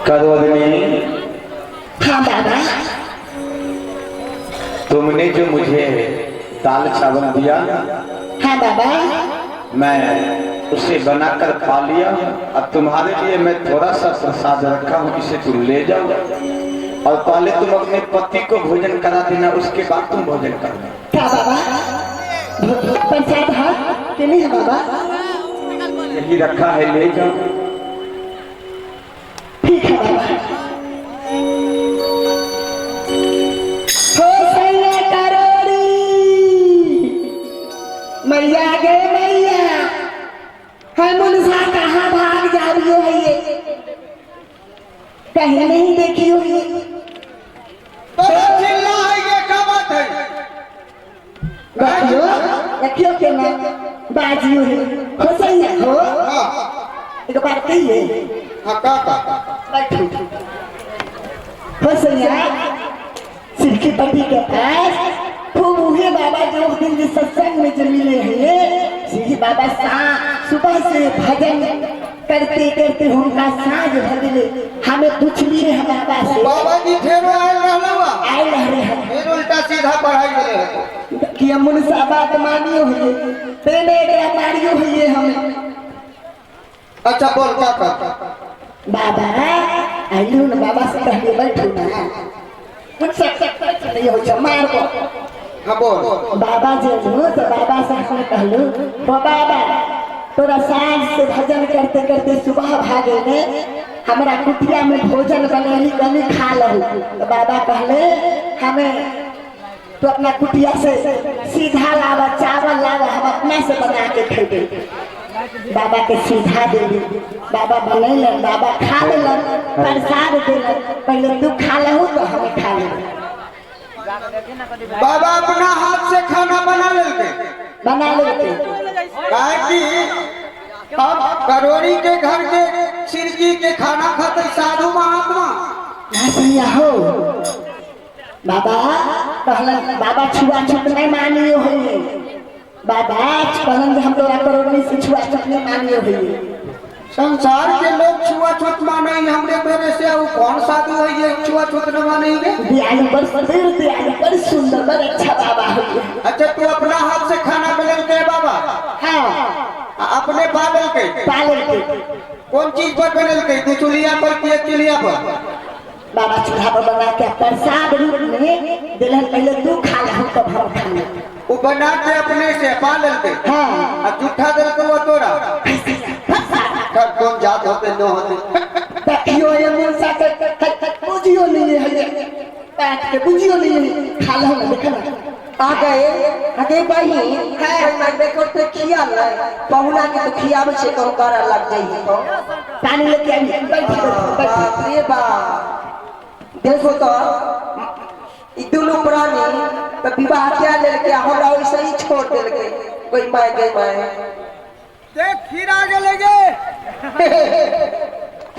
कदवदनी, हाँ बाबा। तुमने जो मुझे दाल चावल दिया, हाँ बाबा। मैं उसे बनाकर खा लिया। अब तुम्हारे लिए मैं थोड़ा सा प्रसाद रखा हूँ, इसे तुम ले जाओ और पहले तुम अपने पति को भोजन करा देना, उसके बाद तुम भोजन करना। क्या बाबा? प्रसाद है कि नहीं है बाबा? यही रखा है, ले जाओ। ठीक है बाबा। हो सैया करोड़ी, मैया गे मैया, है मुनसा कहाँ भाग जा रही हो? है ये कहीं नहीं देखी हो? ये रखियो रखियो के ना बाजियो है। हो सैया हो, एक बार कहिए। बैठो। हो सैया, सिरकी पट्टी के पास खूब उहे बाबा जो दिन के सत्संग में जो मिले हैं, सिरकी बाबा सुबह से भजन करते करते उनका साँझ भगले हमें पूछ लिए हम बाबा से। बाबा जी फिर आए रहे हैं फिर उल्टा सीधा पढ़ाई करे कि हम उनसे बात मानियो हुए, तेने मारियो हुए हमें। अच्छा बोल क्या कर बाबा आइलू ना, बाबा से कहलिए बैठो ना, कुछ नहीं हो मार को। हाँ बोल। बाबा जी तो बाबा से हम कहलू, तो बाबा तोरा सांझ से भजन करते करते सुबह भागे ने हमारा कुटिया में भोजन बनेली कनी खा लहू। तो बाबा कहले हमें तो अपना कुटिया से सीधा लावा चावल लावा, हम अपना से बना के खेबे। बाबा के सीधा देली बाबा बनैल बाबा खा लेलन प्रसाद देलन पहले तू खा लहू तो हमें खा ले बाबा अपना हाथ से खाना बना लेते बना लेते काहे कि अब करोड़ी के घर के सिरजी के खाना खाते साधु महात्मा भैया हो बाबा कहलन बाबा छुआछूत नहीं मानियो होइए बाबा कहलन हम लोग करोड़ी से छुआछूत नहीं मानियो होइए संसार के लोग छुआछूत माने हमरे मेरे से वो कौन साधु है ये छुआछूत न मानेंगे दियाली बड़ सुंदर बड़ अच्छा बाबा होइए अच्छा तू अपना हाथ से खाना बदल के बाबा हाँ अपने पालल के कौन चीज पर बदल के तू चुलिया पर कि चुलिया पर बाबा चूल्हा पर बना के प्रसाद रूप में दिलन पहले तू खा ले तब हम खा ले वो बना के अपने से पालल के हाँ अब जूठा दल को वो तोरा कर कौन जात होते न होते देखियो ये मुंसा के बुझियो नहीं है काट के बुझियो नहीं है खा लो ना देखना आ गए बही है मैं देखो तो खिया ले पहुना के तो खियावे से कम कर लग जाई तो पानी लेके आई बाप रे बाप देखो तो ई दोनों प्राणी तो विवाह क्या लेके हमरा वैसे ही छोड़ देल के कोई माय गई माय देख फिर आगे लगे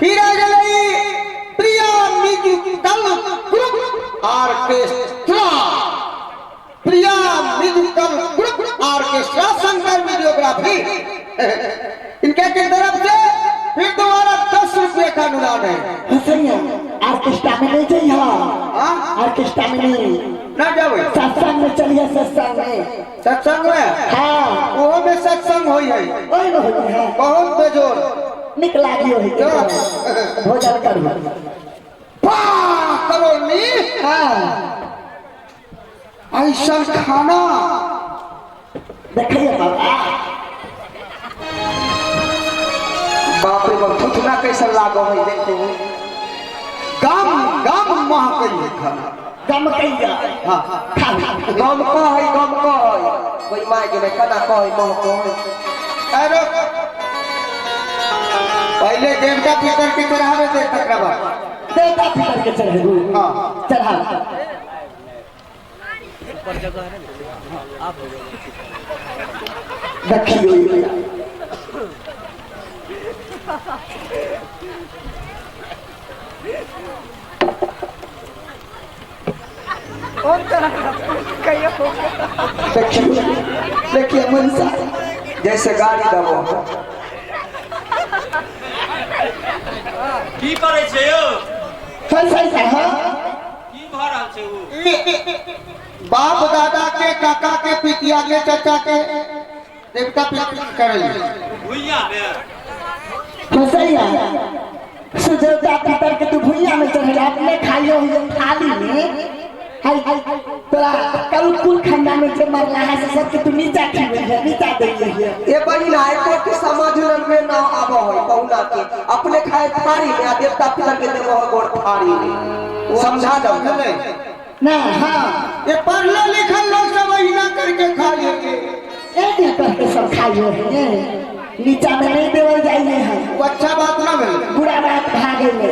फिर आगे लगी Priya musical group orchestra Priya musical group orchestra Shankar videography इनके तरफ से फिर दोबारा 10 रुपये का अनुदान है हसैया ऑर्केस्ट्रा में नहीं चाहिए ऑर्केस्ट्रा में नहीं ना जाओ सत्संग में चलिए सत्संग में सत्संग में हाँ वो में सत्संग होई है वही में होती है बहुत बेजोर निकला दियो है भोजन करो करोनी हाँ ऐसा खाना देखिए बाबा बाप रे बाप थुथुना कैसा लागो है देखते हो गम गम महकई है खाना गम कहिया हाँ गम को है कोई माय के कना को है मोह को है अरे पहले देवता पितर के चढ़ावे दे तकरा बाद देवता पितर के चढ़ावे हाँ चढ़ावे देखियो देखिए मुंसा जैसे गाड़ी दबो की करे छे यौ सही हाँ की भ रहल छै उ बाप दादा के काका के पितिया के चाचा के देवता पितर करे भुइया में हसैया सुदेवता पितर के तू भुइया में चढ़े अपने खाइयो हुए थाली में हाय तोरा कल कुल खंडा में जो मरला है से सब के तू नीचा खीवे है नीचा दे है ये बड़ी ना एको के समझ में ना आबो है पहुना के अपने खाए थारी में आ देवता पितर के देबो है गोड़ थारी में समझा दो ना हाँ ये पढ़ले लिखल लोग सब वहीना करके खा लेंगे एक दिन करके सब खाइयो है नीचा में नहीं देवल जाइए है वो अच्छा बात ना भेल बुरा बात भागे में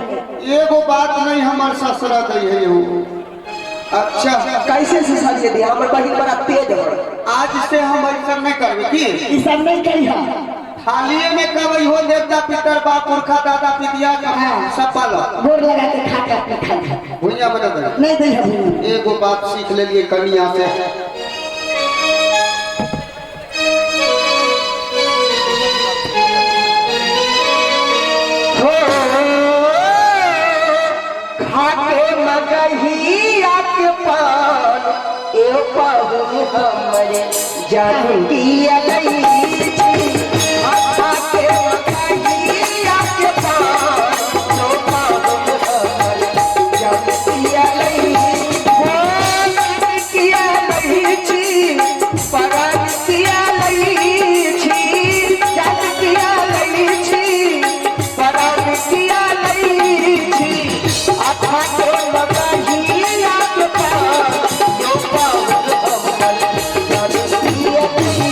एगो बात नहीं हमार ससुरा दै है हूँ अच्छा कैसे से सजे दे हमर बहिन बड़ा तेज है आज से हम ऐसा नहीं करबे की ई सब नहीं कही है थालिए में कबई हो देवता पितर बाप पुरखा दादा पितिया सब पालो गोर लगा के खा के अपने खाई भुइया बना दे नहीं दे है भुइया एगो बात सीख लेलिए कनिया से खाके मगहिया के पान ए पाहुन हमरे जान दिया लई खाके मगहिया के पान ए पाहुन हमरे जान दिया लई किया लई छी परान किया लई छी जान किया लई छी परान किया लई छी आखा के मगहिया के पान ए पाहुन हमरे जान दिया लई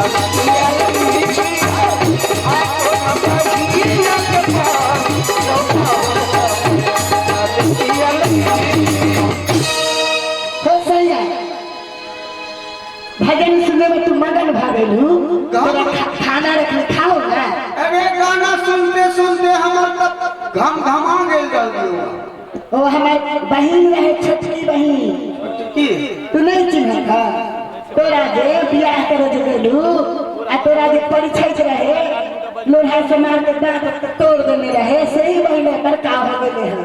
हो सैया भजन सुनने में तू मगन भागलू खाना रखने खाओ ना। अरे गाना सुनते सुनते हमार तब घमा गए जल्दी वो हमारी बहन रहे, छोटकी बहन की तू नहीं चिन्ह था। तोरा जे बियाह करे जो गेलू आ तोरा जे परिचय रहे लोहा से मार के दांत तोड़ देने रहे, सही महीने पर का हो गए हैं।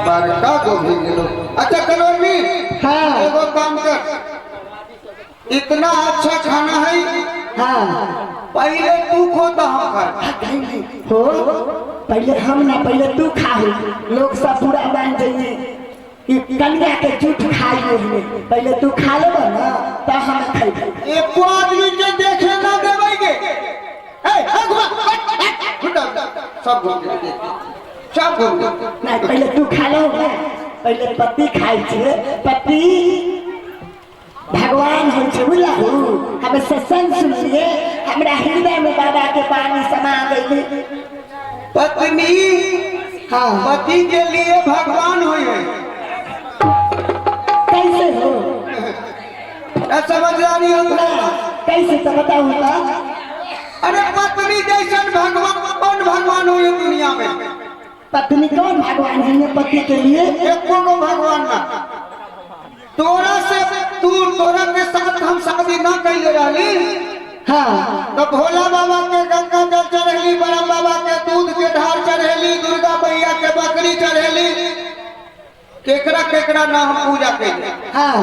बड़का गोभी गेलो। अच्छा कलोनी हाँ एगो काम कर, इतना अच्छा खाना है हाँ पहले तू खो तो हम खाए। हो पहले हम ना, पहले तू खाओ। लोग सब पूरा मान जाइए कि कन्या के झूठ खाई हुई, पहले तू खा लो ना तो हम खाई। एको आदमी के देखे ना देवेंगे। सब घूम गए, सब घूम गए। नहीं पहले तू खा लो ना, पहले पति खाई छे। पति भगवान हो छे बुझलहु। हमें सत्संग सुनिए, हमरा हृदय में बाबा के पानी समा गई। पत्नी हाँ पति के लिए भगवान हुई है। कैसे हो समझदारी होता कैसे तो बताओ ना। अरे पत्नी जैसा भगवान कौन भगवान हुई है दुनिया में? पत्नी कौन भगवान है पति के लिए? एक कोनो भगवान ना। तोरा से तोरा के साथ हम शादी ना कैले रहली। हाँ तो भोला बाबा के गंगा जल चढ़ेली, ब्रह्म बाबा के दूध के ढार चढ़ेली, दुर्गा मैया के बकरी चढ़ेली, केकरा केकरा ना हम पूजा कैले। हाँ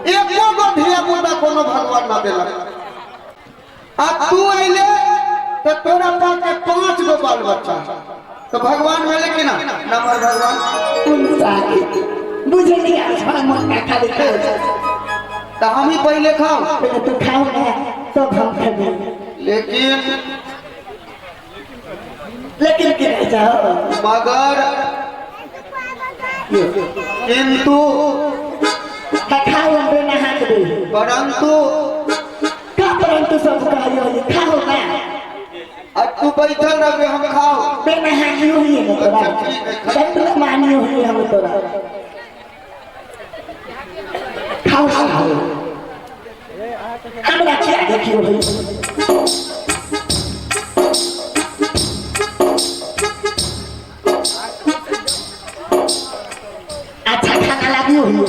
एको गो धिया पुता कोनो भगवान ना देलक। अब तू अइले तो तोरा पास के 5 गो बाल बच्चा तो भगवान मिले कि ना? नंबर भगवान बुझे नहीं आ मोटा खाली तो हम ही पहले खाओ। पहले तू खाओ ना तो हम खाएंगे। लेकिन क्या जाओ मगर किंतु खाओ हम नहा के परंतु का परंतु सब खाओ ना। अब तू बैठल रहे हम खाओ। बेनहानी हुई है तोरा, सब मानी हुई है हम तोरा। खाओ खाओ हमरा क्या देखियो भाई। अच्छा खाना लगी हुई है।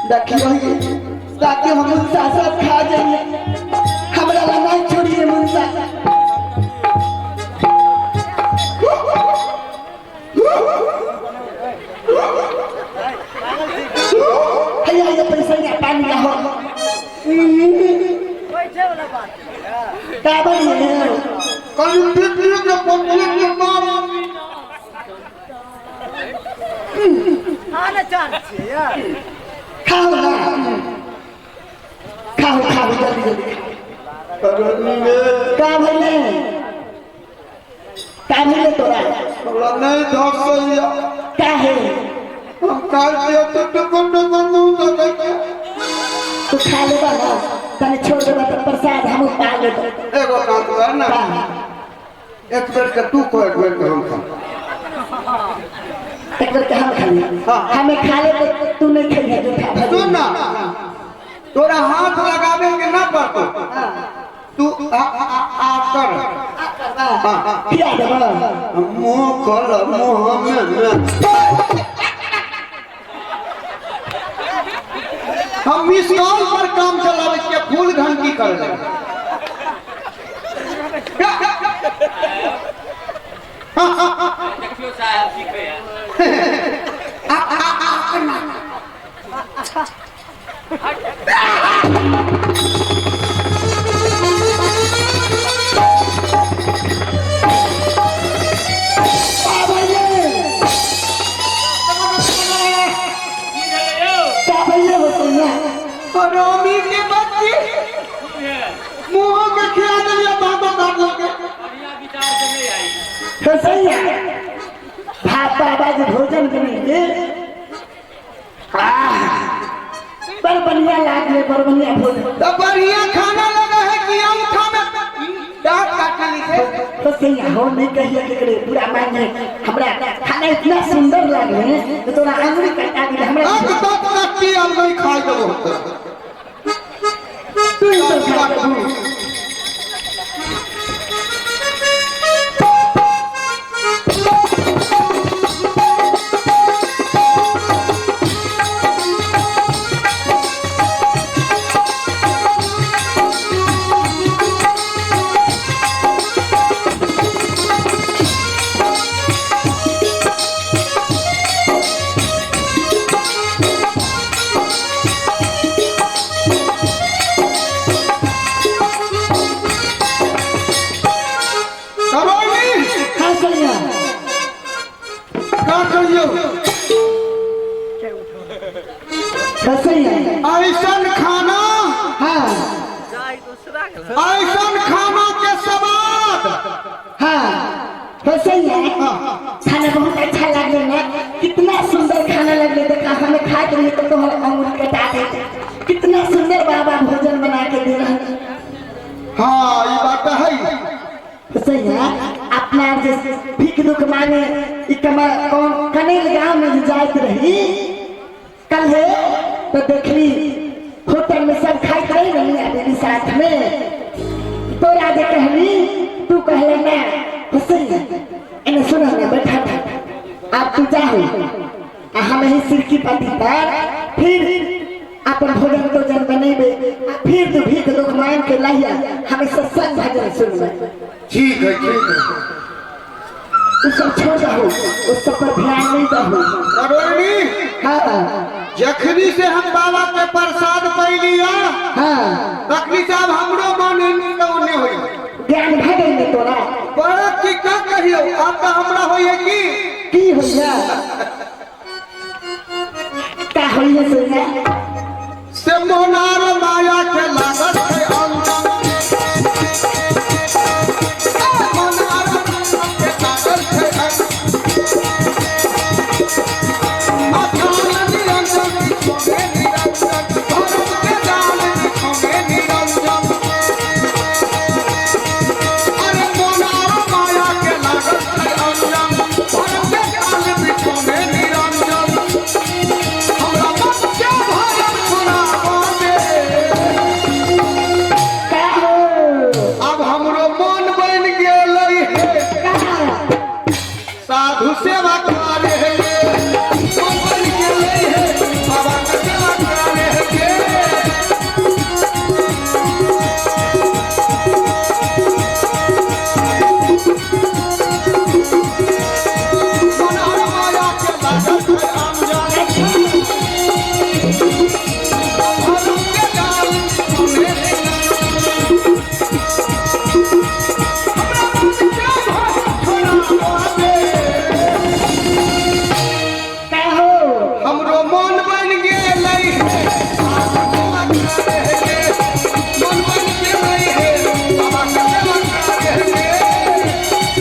देखियो ताकि हम मुंसा सब खा जाइए, हमरा लगा छोड़िए मुंसा। भैया ये पैसा या पानी ना हो का बनिए कल पिटने के पत्नी के बाप आना चाहते यार। खाओ ना खाओ खाओ जल्दी जल्दी का भले तोरा नहीं धस सैया का है हम काल दिया तो टुकुर मुंह लगे। तू खा लेगा ना तने छोड़ देगा तो प्रसाद हम पा लेते। एगो काम कर ना, एक बेर के तू को एक बेर के हम खा। एक बार के हम खा ले हमें खा ले तो तू नहीं खाइए जो खा सुन ना, तोरा हाथ लगावे के ना पड़तो। तू आ कर क्या देबा मुंह खोल मुंह में हम मिस कॉल पर काम चलावे के फूल घंटी कर ले। देखियो साहब सीखे यार। रोमी के बच्चे बढ़िया खाना लगा है कि अंगूठा में दांत काटने लिखे। तो सैया हो नहीं कहिए केकरे पूरा मांगे हमरा खाना इतना सुंदर लागे तो तोरा अंगुरी काटा दे हमरा अब तो कट्टी अब नहीं खाई देबो तू ही तो खा दे। ऐसन खाना, हाँ ऐसन खाना के स्वाद, हाँ तो सही है। खाना बहुत अच्छा लगे ना, कितना सुंदर खाना लगे देखा हमें खा के लिए तो तुम्हारे अंगूर कटा देते। कितना सुंदर बाबा भोजन बना के दे रहे हैं। हाँ ये बात है। तो सही है। अपना जैसे भीख दुख मांगे कमा कौन कनेल गाँव में जात रही कल है तो देखली होटल में सब खाई रही नहीं मेरी साथ में तो राधे कहली तू कहले ना सही है। इन्हें सुना ना बैठा था आप तू जाओ हम ही सिरकी पति पर फिर अपन भोजन तो जन बनेबे फिर तू भीख दुख मांग के लाइया हमें सत्संग भजन सुनबे। ठीक है ठीक है। तू सब छोड़ दो उस सब पर ध्यान नहीं दो। करोनी हाँ जखनी से हम बाबा के प्रसाद पैलिया हाँ तखनी साहब हमरो मन नहीं होई ज्ञान भगे में तोरा बड़ा की का कहियो अब तो हमरा होइए की होइया का होइए सोना से मोनार माया के लागत है अंग मोनार के लागत है अंग अखान निरंजन सोने निरंजन भरत के जाल सोने निरंजन अरे मोनार माया के लागत है अंग भरत के जाल सोने निरंजन हमरा मन के भरत सुनावो दे। का हो अब हमरो मन बन गेल है का साधु सेवा करे है मन बन गेल है बाबा के सेवा करे है मनोहर माया के लागत है अनजान भरत के जाल सोने का हो हमरो मन बन गेल है मन बन गेल है बाबा के सेवा करे है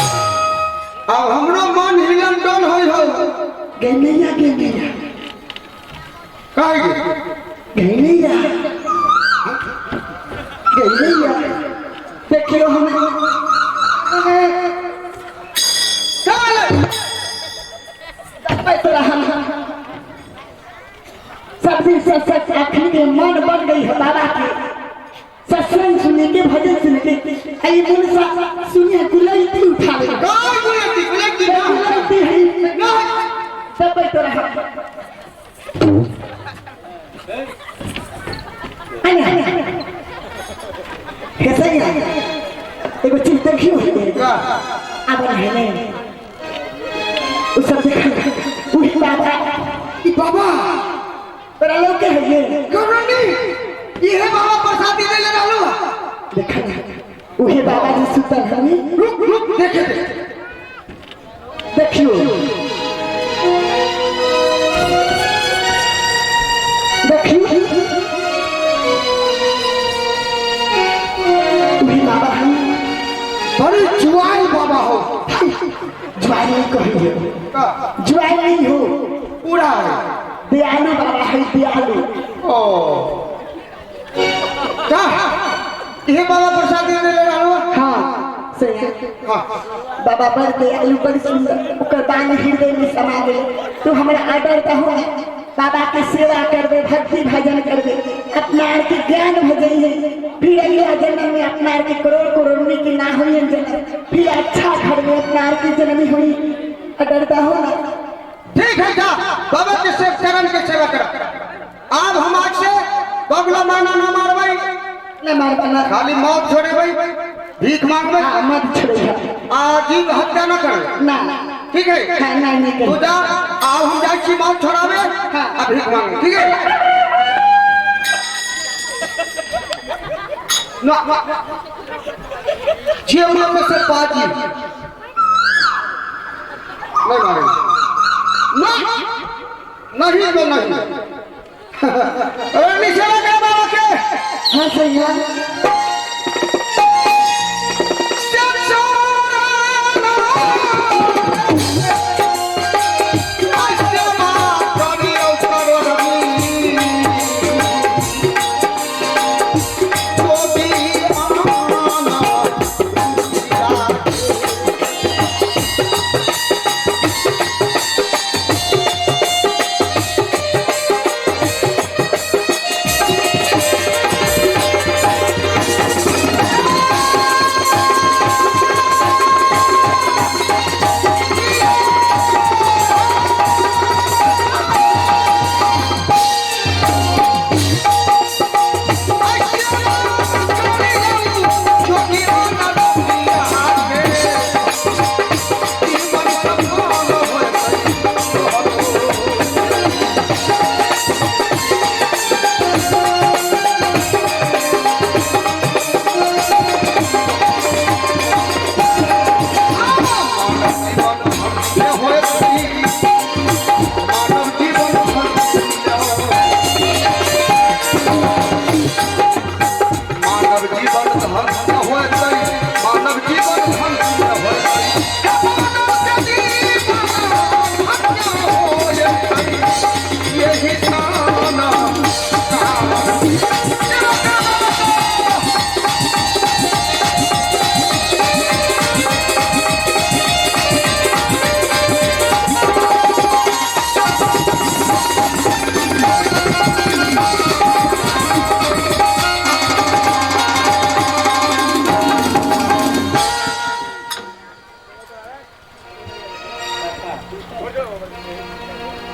अब हमरो मन हिलन डोल होई हो गैनैया काहे गैनैया गैनैया देखियो हम चल तोरा हम सब दिन से सच आखिर में मन बन गई है बाबा के सत्संग सुनने के भजन सुनने के आई मन सा सुनिए गुलती उठा ले काय गुलती ना गुलती है ना सब तोरा हम आने कैसे है एगो चीज देखियो का अब है नहीं उस सब देखा उही बाबा ई बाबा तोरा लोग के है ये करोनी ये बाबा प्रसादी ले रहलो देखा ना उहे बाबा जी सुतल हमी रुक रुक देखे दे ज्वारी कहिए ज्वारी नहीं हो पूरा है दयालु बाबा है दयालु ओ क्या ये बाबा प्रसाद देने ले रहा हूँ हाँ सही हाँ बाबा बड़ दयालु बड़ सुंदर ओकर दान हृदय में समा गए तो हमारा आदर का हो बाबा की सेवा करबे भक्ति भजन करबे अपना के ज्ञान भजन फिर अगला जन्म में अपना के करोड़ करोड़ की ना हुई जन्म फिर अच्छा घर में अपना की जन्म हुई अडरता हो ना ठीक है क्या बाबा के सेव चरण के सेवा कर अब हम आज से बगला माना ना मारवाई न मार बना खाली मौत छोड़े भाई भीख मांगबे मत छोड़िए आजीव हत्या न करे ना ठीक है हाँ नहीं तू कर जा आओ हम जाए छी मौत छोड़ावे अब भीख मांगे ठीक है ना जीवन में से पाजी नहीं मारे नहीं तो नहीं अरे नीचे लगा बाबा के हाँ सही है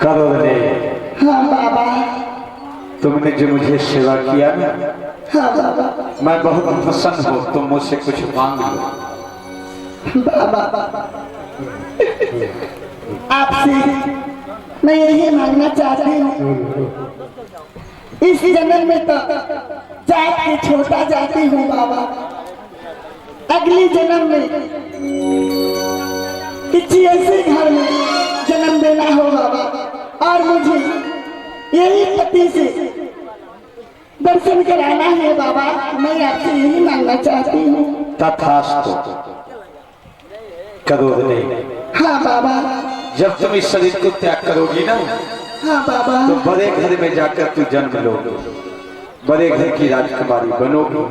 करोड़े हाँ बाबा तुमने जो मुझे सेवा किया ना हाँ बाबा मैं बहुत प्रसन्न हूँ तुम मुझसे कुछ मांग लो बाबा आपसे मैं यही मांगना चाहती हूँ इस जन्म में तो जात के छोटा जाती हूँ बाबा अगले जन्म में किसी ऐसे घर में जन्म देना हो बाबा और मुझे यही पति से दर्शन कराना है बाबा मैं आपसे यही मांगना चाहती हूँ तथास्तु करोड़े हाँ बाबा जब तुम इस शरीर को त्याग करोगी ना हाँ बाबा तो बड़े घर में जाकर तू जन्म लोगे बड़े घर की राजकुमारी बनोगी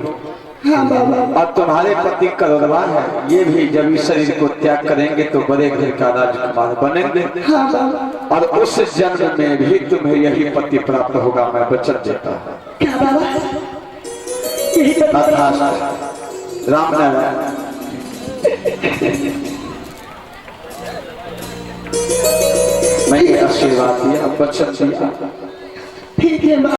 हाँ बाबा और तुम्हारे पति करोड़वा है ये भी जब इस शरीर को त्याग करेंगे तो बड़े घर का राजकुमार बनेंगे हाँ बाबा और उस जन्म में भी तुम्हें यही पति प्राप्त होगा मैं वचन देता हूँ क्या बाबा यही तो तथास्तु राम नारायण मैं ये आशीर्वाद दिया वचन दिया ठीक है बाबा